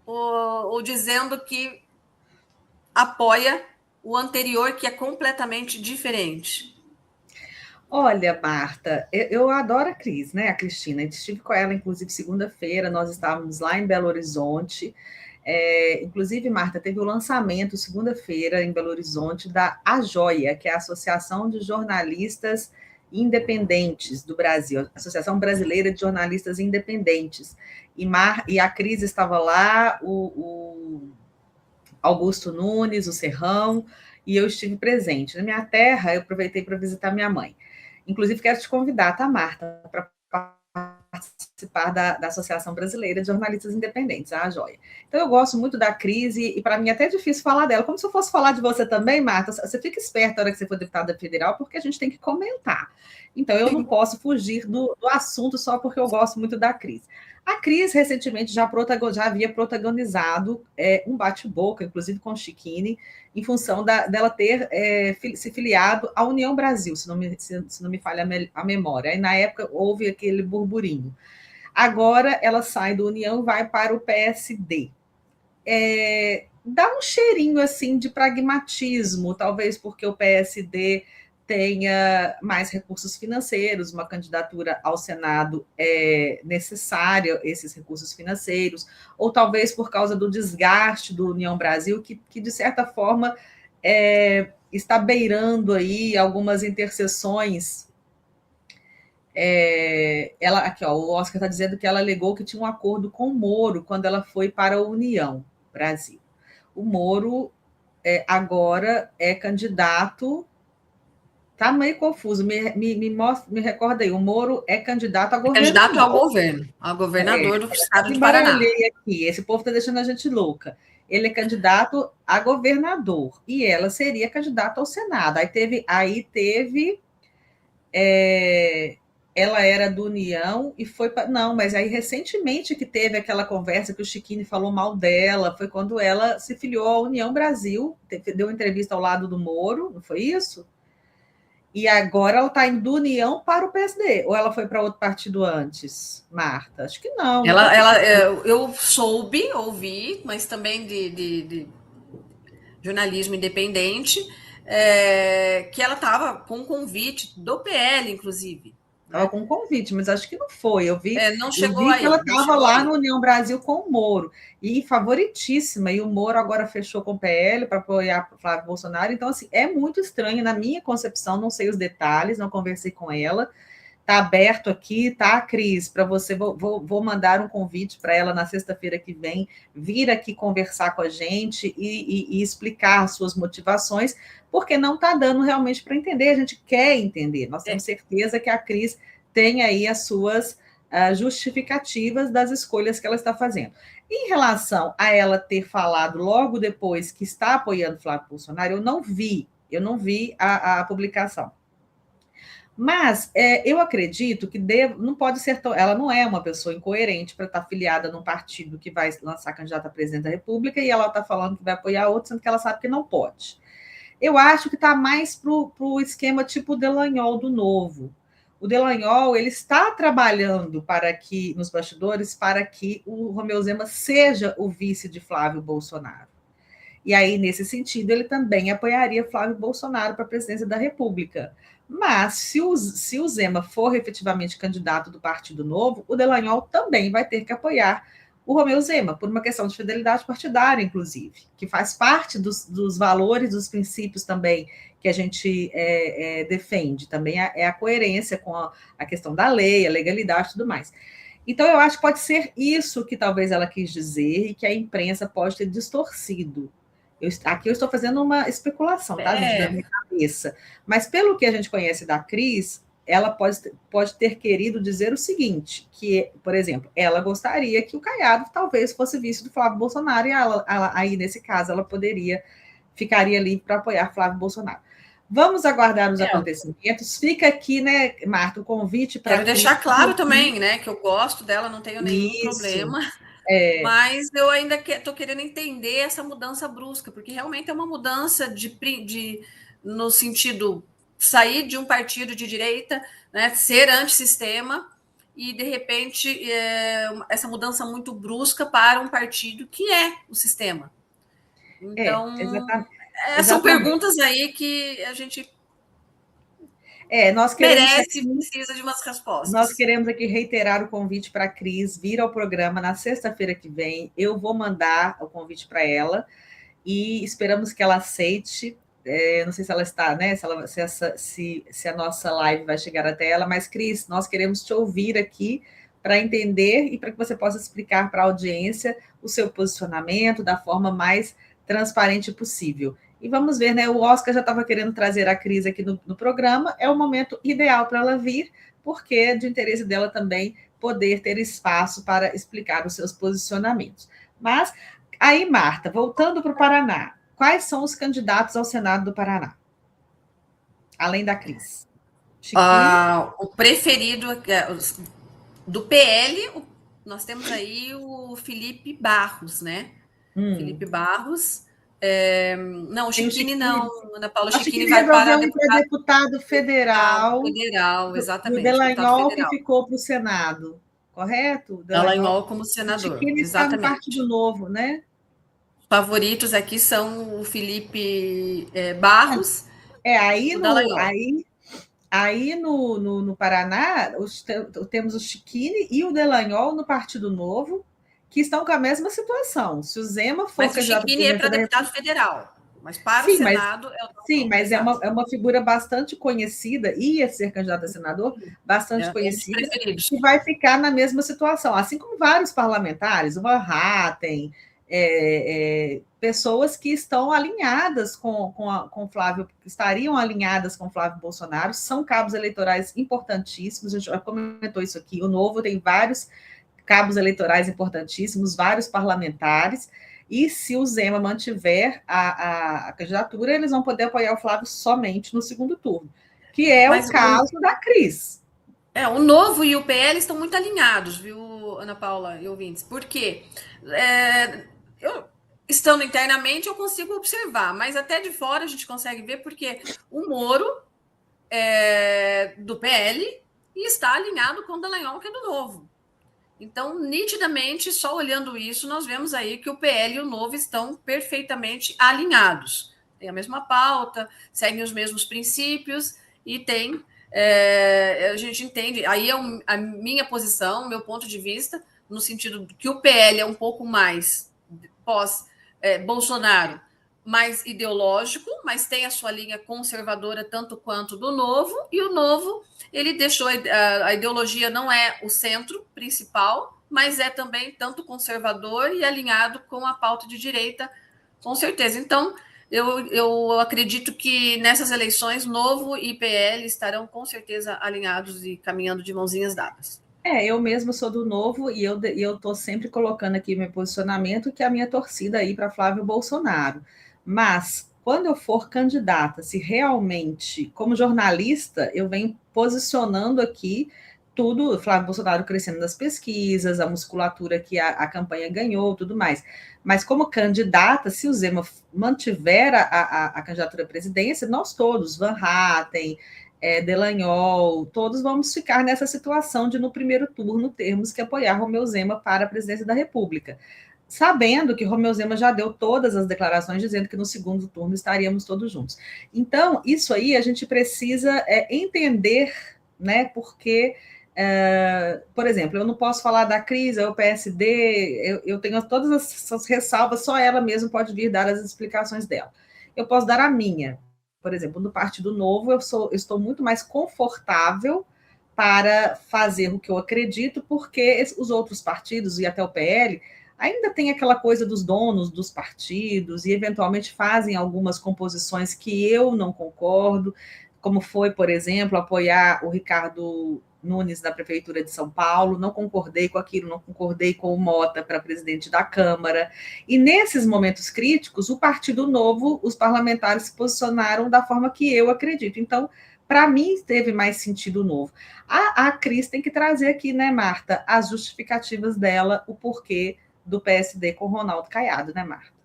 B: ou dizendo que apoia o anterior, que é completamente diferente.
A: Olha, Marta, eu adoro a Cris, né? A Cristina. Eu estive com ela, inclusive, segunda-feira. Nós estávamos lá em Belo Horizonte. Inclusive, Marta, teve o lançamento, segunda-feira, em Belo Horizonte, da AJOIA, que é a Associação de Jornalistas Independentes do Brasil, Associação Brasileira de Jornalistas Independentes. E a Cris estava lá, o Augusto Nunes, o Serrão, e eu estive presente. Na minha terra, eu aproveitei para visitar minha mãe. Inclusive, quero te convidar, tá, Marta, para participar da Associação Brasileira de Jornalistas Independentes, a Joia. Então, eu gosto muito da crise e para mim é até difícil falar dela. Como se eu fosse falar de você também, Marta, você fica esperta na hora que você for deputada federal, porque a gente tem que comentar. Então, eu não posso fugir do assunto só porque eu gosto muito da crise. A Cris, recentemente, já havia protagonizado um bate-boca, inclusive com Chiquini, em função dela ter se filiado à União Brasil, se não me falha a memória. Aí, na época, houve aquele burburinho. Agora, ela sai do União e vai para o PSD. Dá um cheirinho assim de pragmatismo, talvez porque o PSD tenha mais recursos financeiros, uma candidatura ao Senado é necessária, esses recursos financeiros, ou talvez por causa do desgaste do União Brasil, que de certa forma está beirando aí algumas interseções. Aqui, ó, o Oscar está dizendo que ela alegou que tinha um acordo com o Moro quando ela foi para a União Brasil. O Moro agora é candidato. Está meio confuso, me recorda aí. O Moro é candidato a governador.
B: Candidato ao governo, ao governador do estado de Paraná.
A: Aqui, esse povo está deixando a gente louca. Ele é candidato a governador e ela seria candidata ao Senado. Aí teve ela era do União e foi para. Não, mas aí recentemente que teve aquela conversa que o Chiquini falou mal dela, foi quando ela se filiou à União Brasil, deu uma entrevista ao lado do Moro, não foi isso? E agora ela está indo do União para o PSD. Ou ela foi para outro partido antes, Marta? Acho que não.
B: Eu ouvi, mas também de jornalismo independente, que ela estava com um convite do PL, inclusive.
A: Estava com um convite, mas acho que não foi.
B: Não chegou aí.
A: Que ela estava lá no União Brasil com o Moro. E favoritíssima. E o Moro agora fechou com o PL para apoiar o Flávio Bolsonaro. Então, assim, é muito estranho. Na minha concepção, não sei os detalhes, não conversei com ela. Está aberto aqui, tá, Cris? Para você, vou mandar um convite para ela na sexta-feira que vem, vir aqui conversar com a gente e explicar as suas motivações, porque não está dando realmente para entender, a gente quer entender. Nós temos certeza que a Cris tem aí as suas justificativas das escolhas que ela está fazendo. Em relação a ela ter falado logo depois que está apoiando Flávio Bolsonaro, eu não vi a publicação. Mas eu acredito que não pode ser ela não é uma pessoa incoerente para estar afiliada num partido que vai lançar candidata a presidente da República e ela está falando que vai apoiar outro, sendo que ela sabe que não pode. Eu acho que está mais para o esquema tipo Delanhol do Novo. O Delanhol ele está trabalhando nos bastidores para que o Romeu Zema seja o vice de Flávio Bolsonaro. E aí, nesse sentido, ele também apoiaria Flávio Bolsonaro para a presidência da República. Mas, se o Zema for efetivamente candidato do Partido Novo, o Delanhol também vai ter que apoiar o Romeu Zema, por uma questão de fidelidade partidária, inclusive, que faz parte dos valores, dos princípios também que a gente defende. Também é a coerência com a questão da lei, a legalidade e tudo mais. Então, eu acho que pode ser isso que talvez ela quis dizer e que a imprensa pode ter distorcido. Aqui eu estou fazendo uma especulação, tá, gente, da minha cabeça. Mas pelo que a gente conhece da Cris, ela pode ter querido dizer o seguinte, que, por exemplo, ela gostaria que o Caiado talvez fosse vice do Flávio Bolsonaro, e aí, nesse caso, ela ficaria ali para apoiar Flávio Bolsonaro. Vamos aguardar os acontecimentos. Fica aqui, né, Marta, o convite para...
B: Quero deixar claro também, né, que eu gosto dela, não tenho nenhum problema, mas eu ainda estou querendo entender essa mudança brusca, porque realmente é uma mudança no sentido sair de um partido de direita, né, ser antissistema, e de repente essa mudança muito brusca para um partido que é o sistema. Então, são perguntas aí que a gente precisa de umas respostas.
A: Nós queremos aqui reiterar o convite para a Cris vir ao programa na sexta-feira que vem. Eu vou mandar o convite para ela e esperamos que ela aceite. Não sei se ela está, né? Se a nossa live vai chegar até ela, mas, Cris, nós queremos te ouvir aqui para entender e para que você possa explicar para a audiência o seu posicionamento da forma mais transparente possível. E vamos ver, né? O Oscar já estava querendo trazer a Cris aqui no programa, é o momento ideal para ela vir, porque é de interesse dela também poder ter espaço para explicar os seus posicionamentos. Mas, aí, Marta, voltando para o Paraná, quais são os candidatos ao Senado do Paraná? Além da Cris.
B: O preferido do PL, nós temos aí o Felipe Barros, né? Felipe Barros. Não, o Chiquini não, Ana Paula. O Chiquini vai para
A: deputado federal.
B: Federal, exatamente.
A: O Delanhol que ficou para o Senado, correto?
B: Delanhol como senador.
A: O Chiquini está no Partido Novo, né?
B: Os favoritos aqui são o Felipe Barros.
A: Aí no Paraná, temos o Chiquini e o Delanhol no Partido Novo, que estão com a mesma situação. Se o Zema for...
B: Mas o Chiquini é para deputado federal, mas para o Senado...
A: Mas é uma figura bastante conhecida, ia ser candidato a senador, bastante conhecida, que vai ficar na mesma situação, assim como vários parlamentares, o Van Hatten, pessoas que estão alinhadas com Flávio, estariam alinhadas com Flávio Bolsonaro, são cabos eleitorais importantíssimos, a gente já comentou isso aqui, o Novo tem vários cabos eleitorais importantíssimos, vários parlamentares, e se o Zema mantiver a candidatura, eles vão poder apoiar o Flávio somente no segundo turno, que é o caso da Cris.
B: O Novo e o PL estão muito alinhados, viu, Ana Paula e ouvintes? Por quê? Estando internamente, eu consigo observar, mas até de fora a gente consegue ver, porque o Moro do PL e está alinhado com o Dallagnol, que é do Novo. Então, nitidamente, só olhando isso, nós vemos aí que o PL e o Novo estão perfeitamente alinhados. Tem a mesma pauta, seguem os mesmos princípios e tem... a gente entende, aí é a minha posição, meu ponto de vista, no sentido que o PL é um pouco mais pós-Bolsonaro, mais ideológico, mas tem a sua linha conservadora tanto quanto do Novo, e o Novo, ele deixou a ideologia não é o centro principal, mas é também tanto conservador e alinhado com a pauta de direita, com certeza. Então, eu acredito que nessas eleições, Novo e PL estarão com certeza alinhados e caminhando de mãozinhas dadas.
A: Eu mesmo sou do Novo e eu estou sempre colocando aqui meu posicionamento, que é a minha torcida aí para Flávio Bolsonaro. Mas, quando eu for candidata, se realmente, como jornalista, eu venho posicionando aqui tudo, Flávio Bolsonaro crescendo nas pesquisas, a musculatura que a campanha ganhou, tudo mais. Mas como candidata, se o Zema mantiver a candidatura à presidência, nós todos, Van Hatten, Delanhol, todos vamos ficar nessa situação de, no primeiro turno, termos que apoiar Romeu Zema para a presidência da República, sabendo que Romeu Zema já deu todas as declarações dizendo que no segundo turno estaríamos todos juntos. Então, isso aí a gente precisa entender, né, porque... por exemplo, eu não posso falar da Cris, o PSD, eu tenho todas essas ressalvas, só ela mesma pode vir dar as explicações dela. Eu posso dar a minha. Por exemplo, no Partido Novo, eu estou muito mais confortável para fazer o que eu acredito, porque os outros partidos, e até o PL, ainda tem aquela coisa dos donos dos partidos, e eventualmente fazem algumas composições que eu não concordo, como foi, por exemplo, apoiar o Ricardo Nunes na Prefeitura de São Paulo, não concordei com aquilo, não concordei com o Mota para presidente da Câmara. E nesses momentos críticos, o Partido Novo, os parlamentares se posicionaram da forma que eu acredito. Então, para mim, teve mais sentido novo. A Cris tem que trazer aqui, né, Marta, as justificativas dela, o porquê do PSD com o Ronaldo Caiado, né, Marta?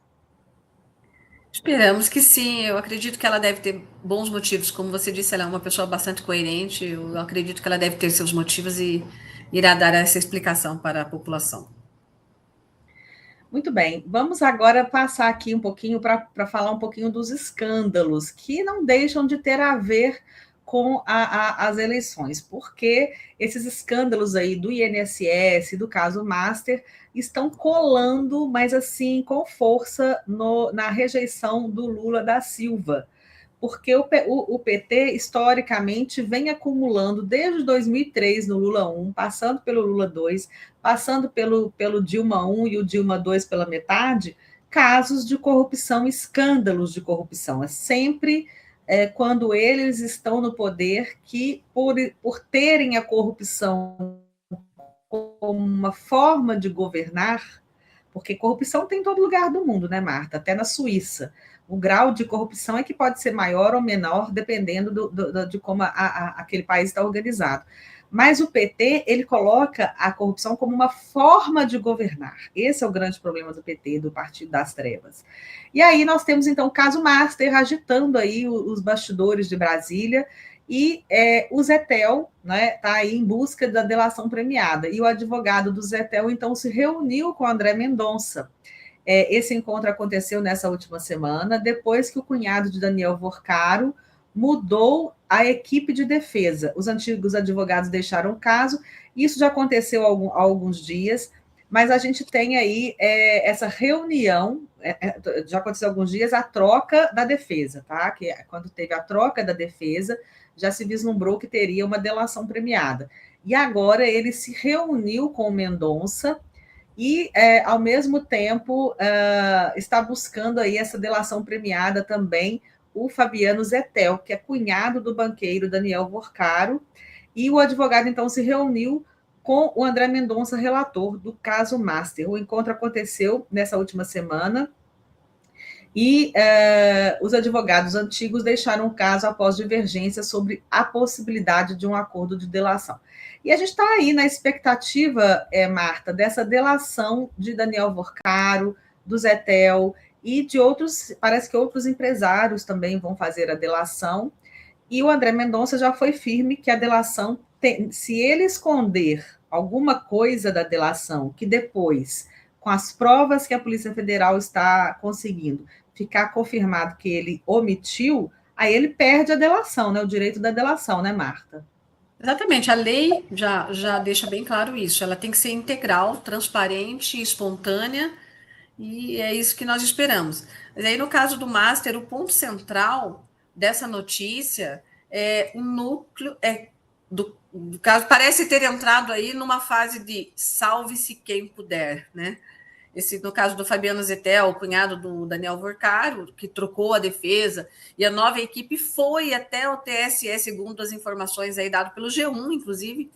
B: Esperamos que sim. Eu acredito que ela deve ter bons motivos. Como você disse, ela é uma pessoa bastante coerente. Eu acredito que ela deve ter seus motivos e irá dar essa explicação para a população.
A: Muito bem, vamos agora passar aqui um pouquinho para falar um pouquinho dos escândalos que não deixam de ter a ver com as eleições, porque esses escândalos aí do INSS, do caso Master, estão colando, mas assim, com força na rejeição do Lula da Silva, porque o PT, historicamente, vem acumulando desde 2003 no Lula 1, passando pelo Lula 2, passando pelo Dilma 1 e o Dilma 2 pela metade, casos de corrupção, escândalos de corrupção. É sempre quando eles estão no poder que, por terem a corrupção como uma forma de governar, porque corrupção tem em todo lugar do mundo, né, Marta? Até na Suíça. O grau de corrupção é que pode ser maior ou menor, dependendo de como aquele país está organizado. Mas o PT, ele coloca a corrupção como uma forma de governar. Esse é o grande problema do PT, do Partido das Trevas. E aí nós temos, então, o caso Master agitando aí os bastidores de Brasília, e o Zetel está aí em busca da delação premiada. E o advogado do Zetel, então, se reuniu com o André Mendonça. Esse encontro aconteceu nessa última semana, depois que o cunhado de Daniel Vorcaro mudou a equipe de defesa. Os antigos advogados deixaram o caso, isso já aconteceu há alguns dias, mas a gente tem aí essa reunião, já aconteceu há alguns dias, a troca da defesa, tá? Que quando teve a troca da defesa, já se vislumbrou que teria uma delação premiada. E agora ele se reuniu com o Mendonça e, ao mesmo tempo, está buscando aí essa delação premiada também o Fabiano Zetel, que é cunhado do banqueiro Daniel Vorcaro, e o advogado, então, se reuniu com o André Mendonça, relator do caso Master. O encontro aconteceu nessa última semana, e os advogados antigos deixaram o caso após divergência sobre a possibilidade de um acordo de delação. E a gente está aí na expectativa, Marta, dessa delação de Daniel Vorcaro, do Zetel e de outros, parece que outros empresários também vão fazer a delação. E o André Mendonça já foi firme que a delação, se ele esconder alguma coisa da delação, que depois, com as provas que a Polícia Federal está conseguindo, ficar confirmado que ele omitiu, aí ele perde a delação, né? O direito da delação, né, Marta?
B: Exatamente, a lei já deixa bem claro isso. Ela tem que ser integral, transparente, espontânea, e é isso que nós esperamos. Mas aí, no caso do Master, o ponto central dessa notícia é o núcleo do caso. Parece ter entrado aí numa fase de salve-se quem puder, né? No caso do Fabiano Zetel, o cunhado do Daniel Vorcaro, que trocou a defesa, e a nova equipe foi até o TSE, segundo as informações aí dadas pelo G1, inclusive,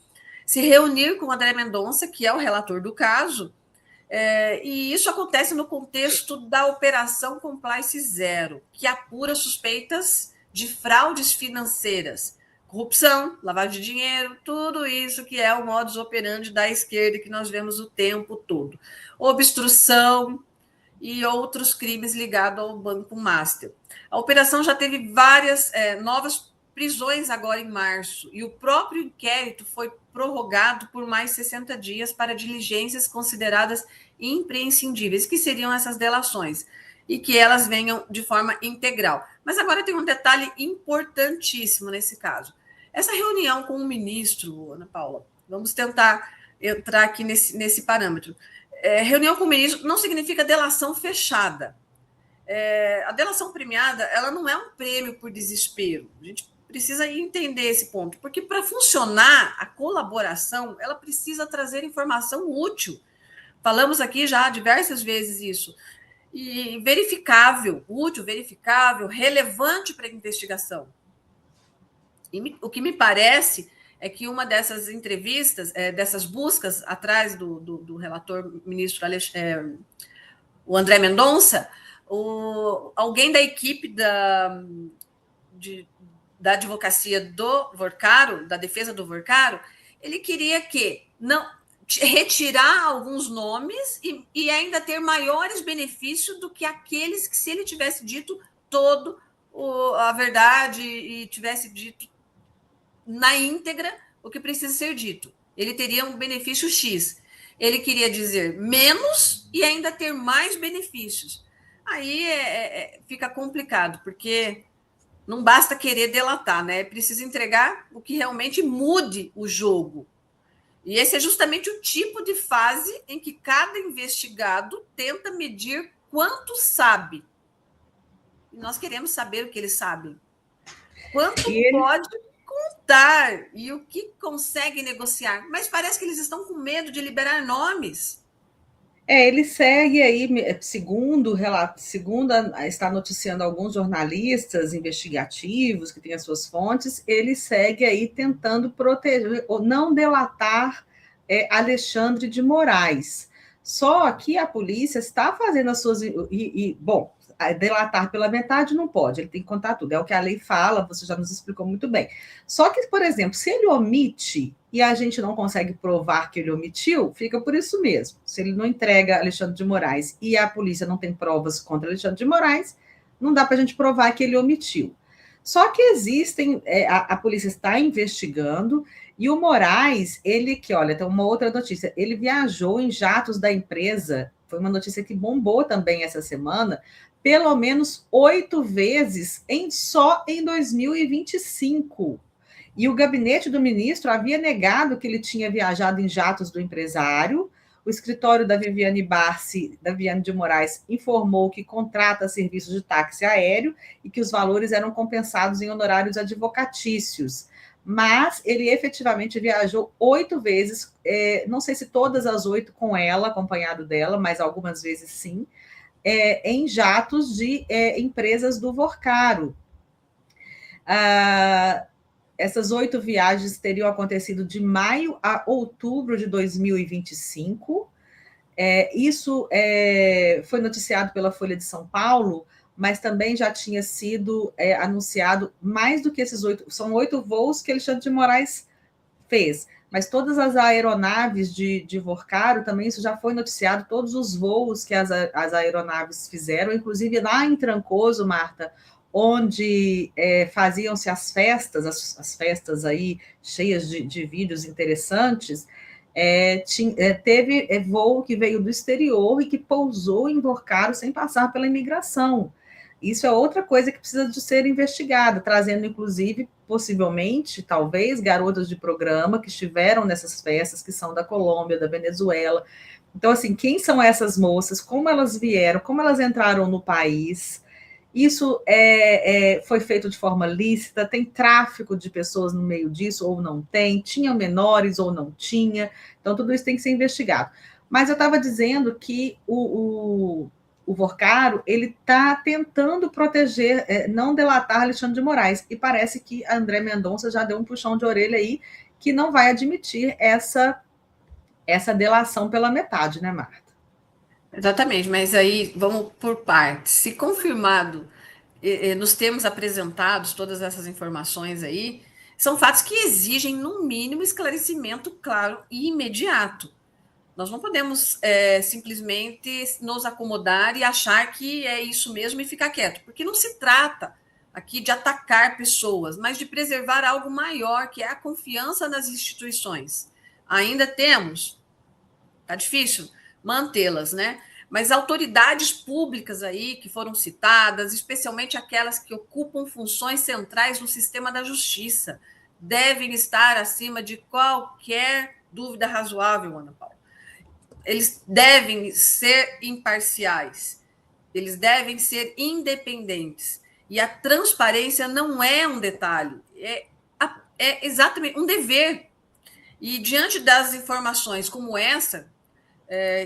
B: se reunir com o André Mendonça, que é o relator do caso, e isso acontece no contexto da Operação Compliance Zero, que apura suspeitas de fraudes financeiras, corrupção, lavagem de dinheiro, tudo isso que é o modus operandi da esquerda que nós vemos o tempo todo. Obstrução e outros crimes ligados ao Banco Master. A operação já teve várias novas prisões agora em março, e o próprio inquérito foi prorrogado por mais 60 dias para diligências consideradas imprescindíveis, que seriam essas delações, e que elas venham de forma integral. Mas agora tem um detalhe importantíssimo nesse caso. Essa reunião com o ministro, Ana Paula, vamos tentar entrar aqui nesse parâmetro. Reunião com o ministro não significa delação fechada. A delação premiada, ela não é um prêmio por desespero. A gente precisa entender esse ponto, porque para funcionar a colaboração, ela precisa trazer informação útil. Falamos aqui já diversas vezes isso. E verificável, útil, verificável, relevante para a investigação. o que me parece é que uma dessas entrevistas, dessas buscas atrás do relator ministro o André Mendonça, alguém da equipe da advocacia do Vorcaro, da defesa do Vorcaro, ele queria que não retirar alguns nomes e ainda ter maiores benefícios do que aqueles que, se ele tivesse dito todo a verdade e tivesse dito na íntegra o que precisa ser dito, ele teria um benefício X. Ele queria dizer menos e ainda ter mais benefícios. Aí fica complicado, porque não basta querer delatar, né? Precisa entregar o que realmente mude o jogo. E esse é justamente o tipo de fase em que cada investigado tenta medir quanto sabe. E nós queremos saber o que eles sabem. Quanto pode contar e o que consegue negociar. Mas parece que eles estão com medo de liberar nomes.
A: Ele segue aí, segundo está noticiando alguns jornalistas investigativos que têm as suas fontes, ele segue aí tentando proteger, ou não delatar Alexandre de Moraes. Só que a polícia está fazendo as suas... bom, delatar pela metade não pode, ele tem que contar tudo, é o que a lei fala, você já nos explicou muito bem. Só que, por exemplo, se ele omite e a gente não consegue provar que ele omitiu, fica por isso mesmo. Se ele não entrega Alexandre de Moraes e a polícia não tem provas contra Alexandre de Moraes, não dá para a gente provar que ele omitiu. Só que existem, a polícia está investigando, e o Moraes, ele que, olha, tem uma outra notícia, ele viajou em jatos da empresa, foi uma notícia que bombou também essa semana, pelo menos 8 vezes só em 2025. E o gabinete do ministro havia negado que ele tinha viajado em jatos do empresário. O escritório da Viviane Barsi, da Viviane de Moraes, informou que contrata serviços de táxi aéreo e que os valores eram compensados em honorários advocatícios. Mas ele efetivamente viajou 8 vezes, não sei se todas as 8 com ela, acompanhado dela, mas algumas vezes sim, em jatos de empresas do Vorcaro. Essas 8 viagens teriam acontecido de maio a outubro de 2025. Isso foi noticiado pela Folha de São Paulo, mas também já tinha sido anunciado mais do que esses 8. São 8 voos que Alexandre de Moraes fez, mas todas as aeronaves de Vorcaro também, isso já foi noticiado, todos os voos que as aeronaves fizeram, inclusive lá em Trancoso, Marta, onde faziam-se as festas aí cheias de vídeos interessantes, teve voo que veio do exterior e que pousou em Vorcaro sem passar pela imigração. Isso é outra coisa que precisa de ser investigada, trazendo, inclusive, possivelmente, talvez, garotas de programa que estiveram nessas festas, que são da Colômbia, da Venezuela. Então, assim, quem são essas moças? Como elas vieram? Como elas entraram no país? Isso foi feito de forma lícita? Tem tráfico de pessoas no meio disso ou não tem? Tinha menores ou não tinha? Então, tudo isso tem que ser investigado. Mas eu estava dizendo que o Vorcaro, ele está tentando proteger, não delatar Alexandre de Moraes, e parece que André Mendonça já deu um puxão de orelha aí, que não vai admitir essa delação pela metade, né, Marta?
B: Exatamente, mas aí vamos por partes. Se confirmado, nos termos apresentados, todas essas informações aí, são fatos que exigem, no mínimo, esclarecimento claro e imediato. Nós não podemos simplesmente nos acomodar e achar que é isso mesmo e ficar quieto, porque não se trata aqui de atacar pessoas, mas de preservar algo maior, que é a confiança nas instituições. Ainda temos, tá difícil mantê-las, né? Mas autoridades públicas aí que foram citadas, especialmente aquelas que ocupam funções centrais no sistema da justiça, devem estar acima de qualquer dúvida razoável, Ana Paula. Eles devem ser imparciais, eles devem ser independentes. E a transparência não é um detalhe, é exatamente um dever. E diante das informações como essa,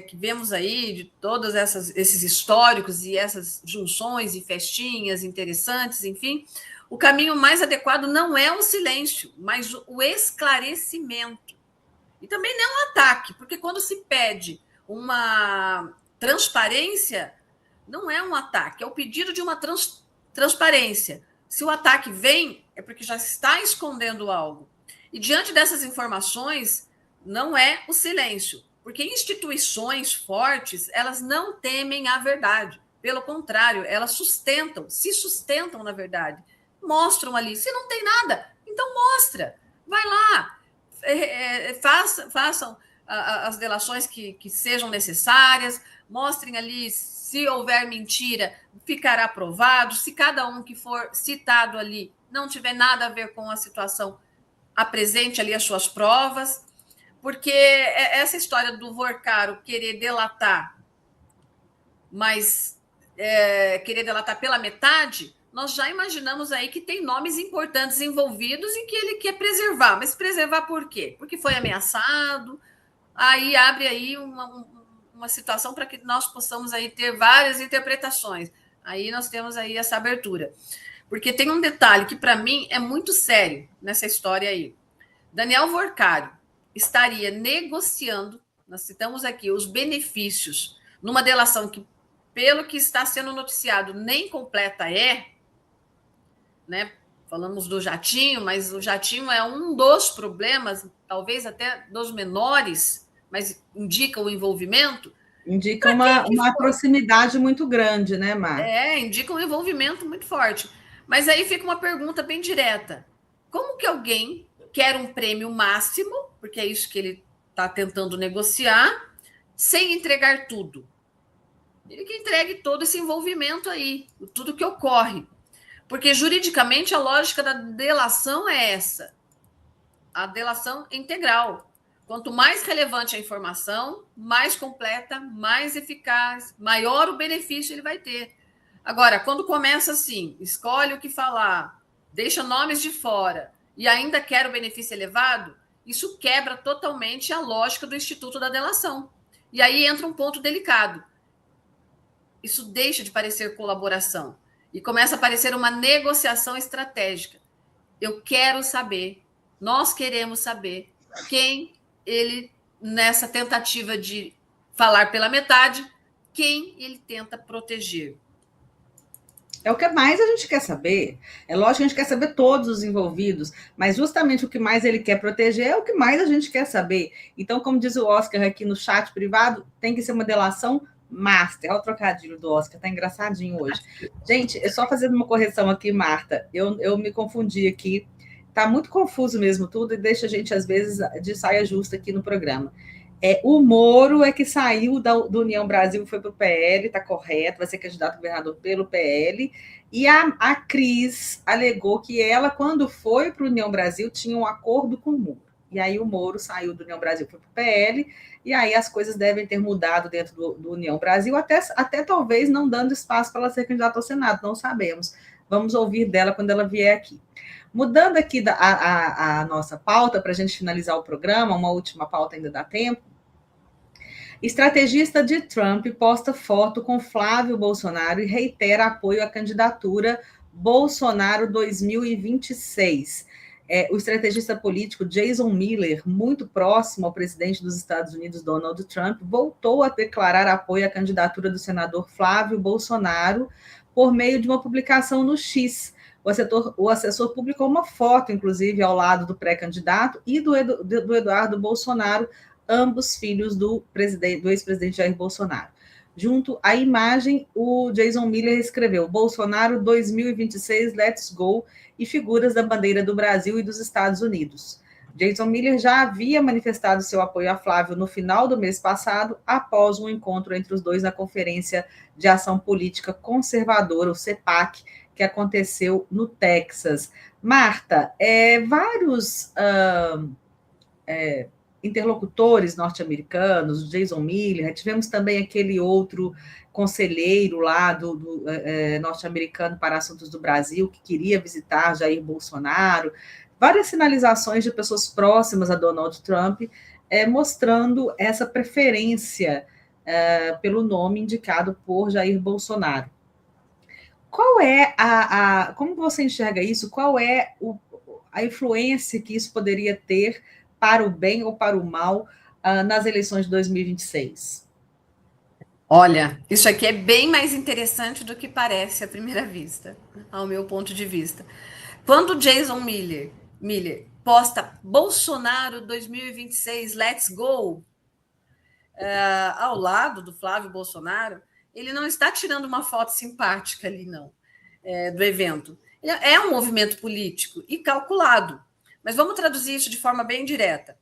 B: que vemos aí, de todos esses históricos e essas junções e festinhas interessantes, enfim, O caminho mais adequado não é o silêncio, mas o esclarecimento. E também não um ataque, porque quando se pede uma transparência, não é um ataque, é o pedido de uma transparência. Se o ataque vem, é porque já está escondendo algo. E diante dessas informações, não é o silêncio, porque instituições fortes, elas não temem a verdade. Pelo contrário, elas se sustentam na verdade. Mostram ali. Se não tem nada, então mostra. Vai lá. Façam as delações que sejam necessárias, mostrem ali se houver mentira, ficará provado, se cada um que for citado ali não tiver nada a ver com a situação, apresente ali as suas provas, porque essa história do Vorcaro querer delatar, mas querer delatar pela metade, nós já imaginamos aí que tem nomes importantes envolvidos e que ele quer preservar. Mas preservar por quê? Porque foi ameaçado, aí abre aí uma situação para que nós possamos aí ter várias interpretações. Aí nós temos aí essa abertura. Porque tem um detalhe que, para mim, é muito sério nessa história aí. Daniel Vorcário estaria negociando, nós citamos aqui, os benefícios numa delação que, pelo que está sendo noticiado, nem completa né? Falamos do jatinho, mas o jatinho é um dos problemas, talvez até dos menores, mas indica o envolvimento.
A: Indica uma proximidade muito grande, né, Mar?
B: Indica um envolvimento muito forte. Mas aí fica uma pergunta bem direta. Como que alguém quer um prêmio máximo, porque é isso que ele está tentando negociar, sem entregar tudo? Ele que entregue todo esse envolvimento aí, tudo que ocorre. Porque juridicamente a lógica da delação é essa, a delação integral. Quanto mais relevante a informação, mais completa, mais eficaz, maior o benefício ele vai ter. Agora, quando começa assim, escolhe o que falar, deixa nomes de fora e ainda quer o benefício elevado, isso quebra totalmente a lógica do Instituto da Delação. E aí entra um ponto delicado. Isso deixa de parecer colaboração e começa a parecer uma negociação estratégica. Eu quero saber, nós queremos saber quem ele, nessa tentativa de falar pela metade, quem ele tenta proteger.
A: É o que mais a gente quer saber. É lógico que a gente quer saber todos os envolvidos, mas justamente o que mais ele quer proteger é o que mais a gente quer saber. Então, como diz o Oscar aqui no chat privado, tem que ser uma delação master. Olha o trocadilho do Oscar, tá engraçadinho hoje. Gente, é só fazendo uma correção aqui, Marta. Eu me confundi aqui. Tá muito confuso mesmo tudo e deixa a gente, às vezes, de saia justa aqui no programa. O Moro é que saiu do União Brasil e foi para o PL, está correto, vai ser candidato a governador pelo PL. E a Cris alegou que ela, quando foi para o União Brasil, tinha um acordo com o Moro. E aí o Moro saiu do União Brasil, foi para o PL, e aí as coisas devem ter mudado dentro do União Brasil, até talvez não dando espaço para ela ser candidata ao Senado, não sabemos. Vamos ouvir dela quando ela vier aqui. Mudando aqui a nossa pauta, para a gente finalizar o programa, uma última pauta ainda dá tempo. Estrategista de Trump posta foto com Flávio Bolsonaro e reitera apoio à candidatura Bolsonaro 2026. O estrategista político Jason Miller, muito próximo ao presidente dos Estados Unidos, Donald Trump, voltou a declarar apoio à candidatura do senador Flávio Bolsonaro por meio de uma publicação no X. O assessor publicou uma foto, inclusive, ao lado do pré-candidato e do Eduardo Bolsonaro, ambos filhos do ex-presidente Jair Bolsonaro. Junto à imagem, o Jason Miller escreveu Bolsonaro 2026, let's go, e figuras da bandeira do Brasil e dos Estados Unidos. Jason Miller já havia manifestado seu apoio a Flávio no final do mês passado, após um encontro entre os dois na Conferência de Ação Política Conservadora, o CEPAC, que aconteceu no Texas. Marta, vários interlocutores norte-americanos, Jason Miller, tivemos também aquele outro conselheiro lá do norte-americano para assuntos do Brasil, que queria visitar Jair Bolsonaro, várias sinalizações de pessoas próximas a Donald Trump, mostrando essa preferência pelo nome indicado por Jair Bolsonaro. Qual é como você enxerga isso? Qual é a influência que isso poderia ter para o bem ou para o mal nas eleições de 2026?
B: Olha, isso aqui é bem mais interessante do que parece à primeira vista, ao meu ponto de vista. Quando o Jason Miller posta Bolsonaro 2026, let's go, ao lado do Flávio Bolsonaro, ele não está tirando uma foto simpática ali, não, do evento. É um movimento político e calculado. Mas vamos traduzir isso de forma bem direta.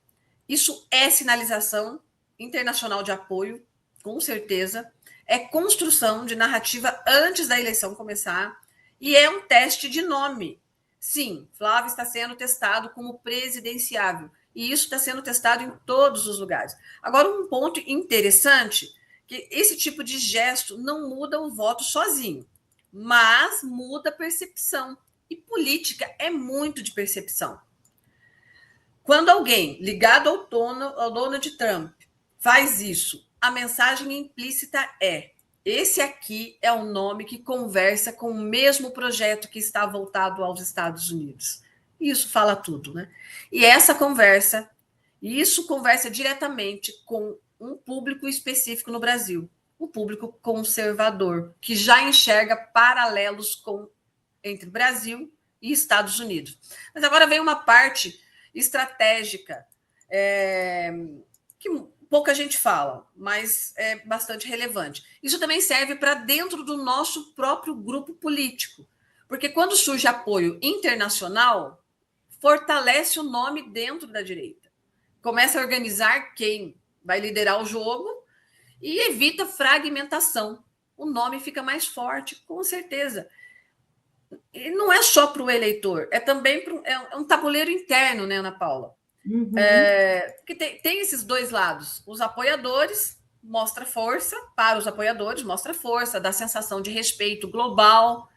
B: Isso é sinalização internacional de apoio, com certeza. É construção de narrativa antes da eleição começar. E é um teste de nome. Sim, Flávio está sendo testado como presidenciável. E isso está sendo testado em todos os lugares. Agora, um ponto interessante, que esse tipo de gesto não muda o voto sozinho, mas muda a percepção. E política é muito de percepção. Quando alguém ligado ao Donald Trump faz isso, a mensagem implícita é: esse aqui é o nome que conversa com o mesmo projeto que está voltado aos Estados Unidos. Isso fala tudo, né? E isso conversa diretamente com um público específico no Brasil, o público conservador, que já enxerga paralelos entre Brasil e Estados Unidos. Mas agora vem uma parte estratégica, que pouca gente fala, mas é bastante relevante. Isso também serve para dentro do nosso próprio grupo político, porque quando surge apoio internacional, fortalece o nome dentro da direita. Começa a organizar quem vai liderar o jogo e evita fragmentação. O nome fica mais forte, com certeza. E não é só para o eleitor, é também um tabuleiro interno, né, Ana Paula?
A: Uhum.
B: Que tem esses dois lados. Os apoiadores mostra força, para os apoiadores mostra força, dá sensação de respeito global,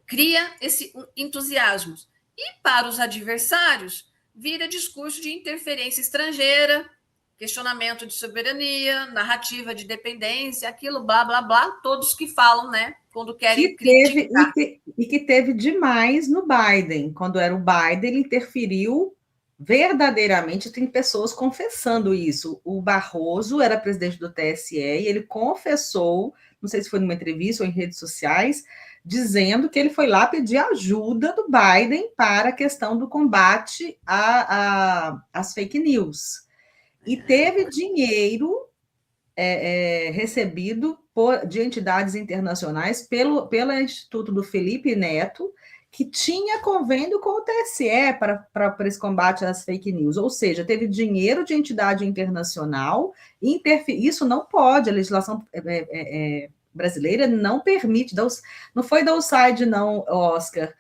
B: cria esse entusiasmo. E para os adversários, vira discurso de interferência estrangeira, questionamento de soberania, narrativa de dependência, aquilo, blá, blá, blá, todos que falam, né, quando querem criticar.
A: E que teve demais no Biden. Quando era o Biden, ele interferiu verdadeiramente, tem pessoas confessando isso. O Barroso era presidente do TSE e ele confessou, não sei se foi numa entrevista ou em redes sociais, dizendo que ele foi lá pedir ajuda do Biden para a questão do combate às fake news. E teve dinheiro recebido de entidades internacionais pelo Instituto do Felipe Neto, que tinha convênio com o TSE para esse combate às fake news, ou seja, teve dinheiro de entidade internacional, isso não pode, a legislação brasileira não permite, não foi da USAID não, Oscar,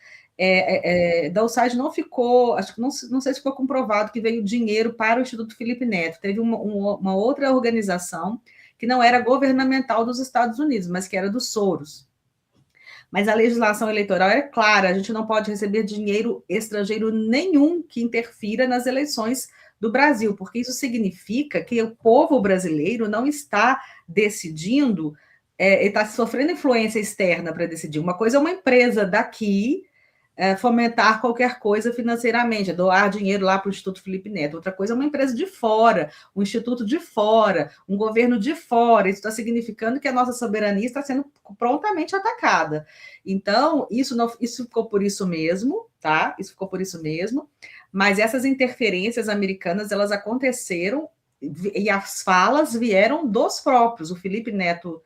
A: da USAID não ficou, acho que não sei se ficou comprovado que veio dinheiro para o Instituto Felipe Neto, teve uma outra organização que não era governamental dos Estados Unidos, mas que era do Soros. Mas a legislação eleitoral é clara, a gente não pode receber dinheiro estrangeiro nenhum que interfira nas eleições do Brasil, porque isso significa que o povo brasileiro não está decidindo, está sofrendo influência externa para decidir. Uma coisa é uma empresa daqui fomentar qualquer coisa financeiramente, doar dinheiro lá para o Instituto Felipe Neto. Outra coisa é uma empresa de fora, um instituto de fora, um governo de fora. Isso está significando que a nossa soberania está sendo prontamente atacada. Então, isso ficou por isso mesmo, tá? Isso ficou por isso mesmo. Mas essas interferências americanas, elas aconteceram e as falas vieram dos próprios. O Felipe Neto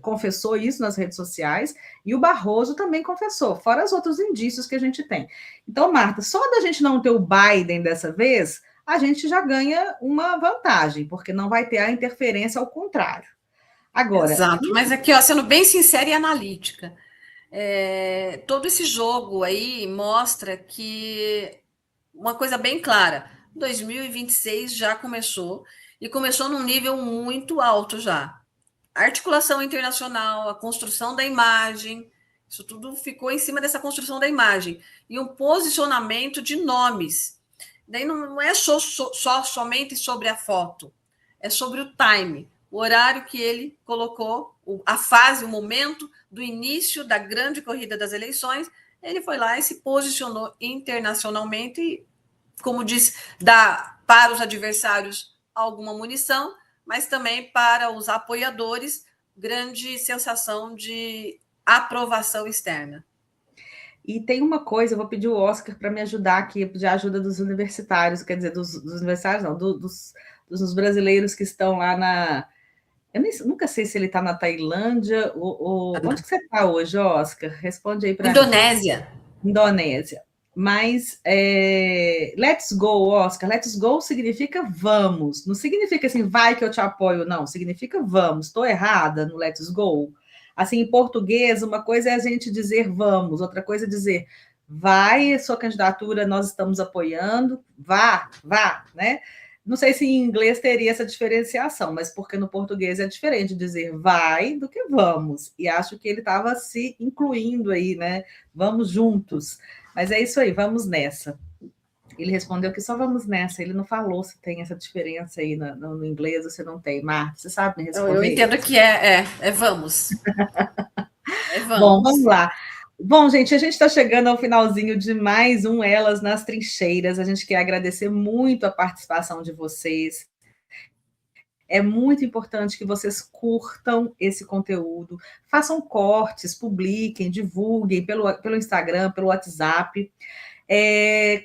A: confessou isso nas redes sociais, e o Barroso também confessou, fora os outros indícios que a gente tem. Então, Marta, só da gente não ter o Biden dessa vez, a gente já ganha uma vantagem, porque não vai ter a interferência ao contrário. Agora,
B: exato, mas aqui, ó, sendo bem sincera e analítica, todo esse jogo aí mostra que uma coisa bem clara, 2026 já começou, e começou num nível muito alto já. A articulação internacional, a construção da imagem, isso tudo ficou em cima dessa construção da imagem. E um posicionamento de nomes. Daí não é somente sobre a foto, é sobre o time. o horário que ele colocou, a fase, o momento do início da grande corrida das eleições, ele foi lá e se posicionou internacionalmente e, como disse, dá para os adversários alguma munição, mas também para os apoiadores, grande sensação de aprovação externa.
A: E tem uma coisa, eu vou pedir o Oscar para me ajudar aqui, de ajuda dos universitários, quer dizer, dos universitários não, dos brasileiros que estão lá na... nunca sei se ele está na Tailândia ou... Onde que você está hoje, Oscar? Responde aí para mim.
B: Indonésia.
A: Indonésia. Mas let's go, Oscar. Let's go significa vamos. Não significa assim, vai que eu te apoio, não. Significa vamos. Estou errada no let's go? Assim, em português, uma coisa é a gente dizer vamos, outra coisa é dizer vai, sua candidatura nós estamos apoiando, vá, né? Não sei se em inglês teria essa diferenciação, mas porque no português é diferente dizer vai do que vamos. E acho que ele estava se incluindo aí, né? Vamos juntos. Mas é isso aí, vamos nessa. Ele respondeu que só vamos nessa. Ele não falou se tem essa diferença aí no inglês ou se não tem. Marta, você sabe me responder?
B: Eu entendo que é vamos. É vamos.
A: Bom, vamos lá. Bom, gente, a gente está chegando ao finalzinho de mais um Elas nas Trincheiras. A gente quer agradecer muito a participação de vocês. É muito importante que vocês curtam esse conteúdo, façam cortes, publiquem, divulguem pelo Instagram, pelo WhatsApp.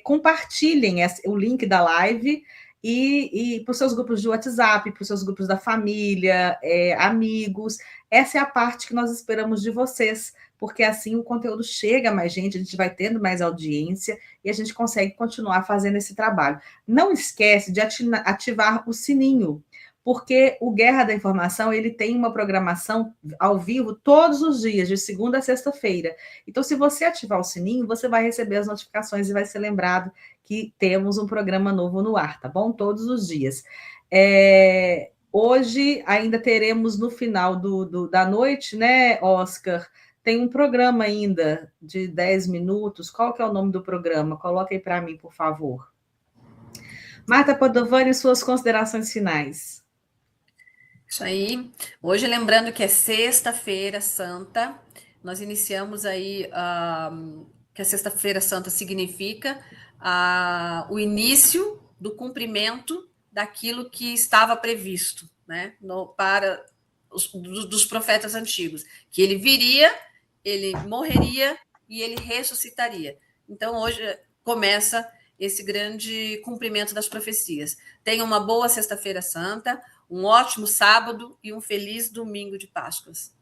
A: Compartilhem o link da live e para os seus grupos de WhatsApp, para os seus grupos da família, amigos. Essa é a parte que nós esperamos de vocês, porque assim o conteúdo chega a mais gente, a gente vai tendo mais audiência e a gente consegue continuar fazendo esse trabalho. Não esquece de ativar o sininho, porque o Guerra da Informação ele tem uma programação ao vivo todos os dias, de segunda a sexta-feira. Então, se você ativar o sininho, você vai receber as notificações e vai ser lembrado que temos um programa novo no ar, tá bom? Todos os dias. Hoje ainda teremos no final da noite, né, Oscar? Tem um programa ainda de 10 minutos. Qual que é o nome do programa? Coloca aí para mim, por favor. Marta Padovani, suas considerações finais.
B: Isso aí. Hoje, lembrando que é Sexta-feira Santa, nós iniciamos aí que a Sexta-feira Santa significa o início do cumprimento daquilo que estava previsto, né, para dos profetas antigos, que ele viria, ele morreria e ele ressuscitaria. Então, hoje começa esse grande cumprimento das profecias. Tenha uma boa Sexta-feira Santa, um ótimo sábado e um feliz domingo de Páscoas.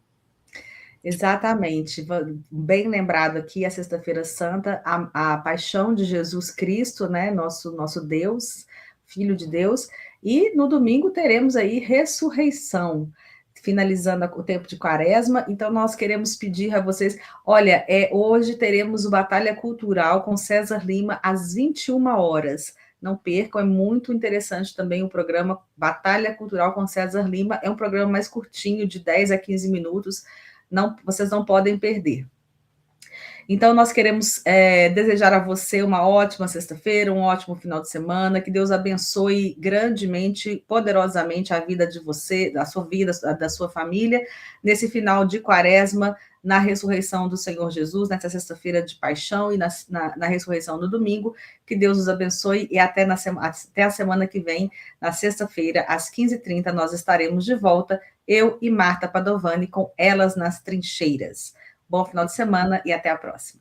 A: Exatamente, bem lembrado aqui a Sexta-feira Santa, a paixão de Jesus Cristo, né, nosso Deus, Filho de Deus, e no domingo teremos aí ressurreição, finalizando o tempo de Quaresma. Então nós queremos pedir a vocês, olha, hoje teremos o Batalha Cultural com César Lima às 21 horas. Não percam, é muito interessante também o programa Batalha Cultural com César Lima, é um programa mais curtinho, de 10 a 15 minutos, vocês não podem perder. Então, nós queremos desejar a você uma ótima sexta-feira, um ótimo final de semana, que Deus abençoe grandemente, poderosamente a vida de você, da sua vida, da sua família, nesse final de Quaresma, na ressurreição do Senhor Jesus, nessa sexta-feira de paixão e na ressurreição no domingo. Que Deus os abençoe e até a semana que vem, na sexta-feira, às 15h30, nós estaremos de volta, eu e Marta Padovani, com Elas nas Trincheiras. Bom final de semana e até a próxima.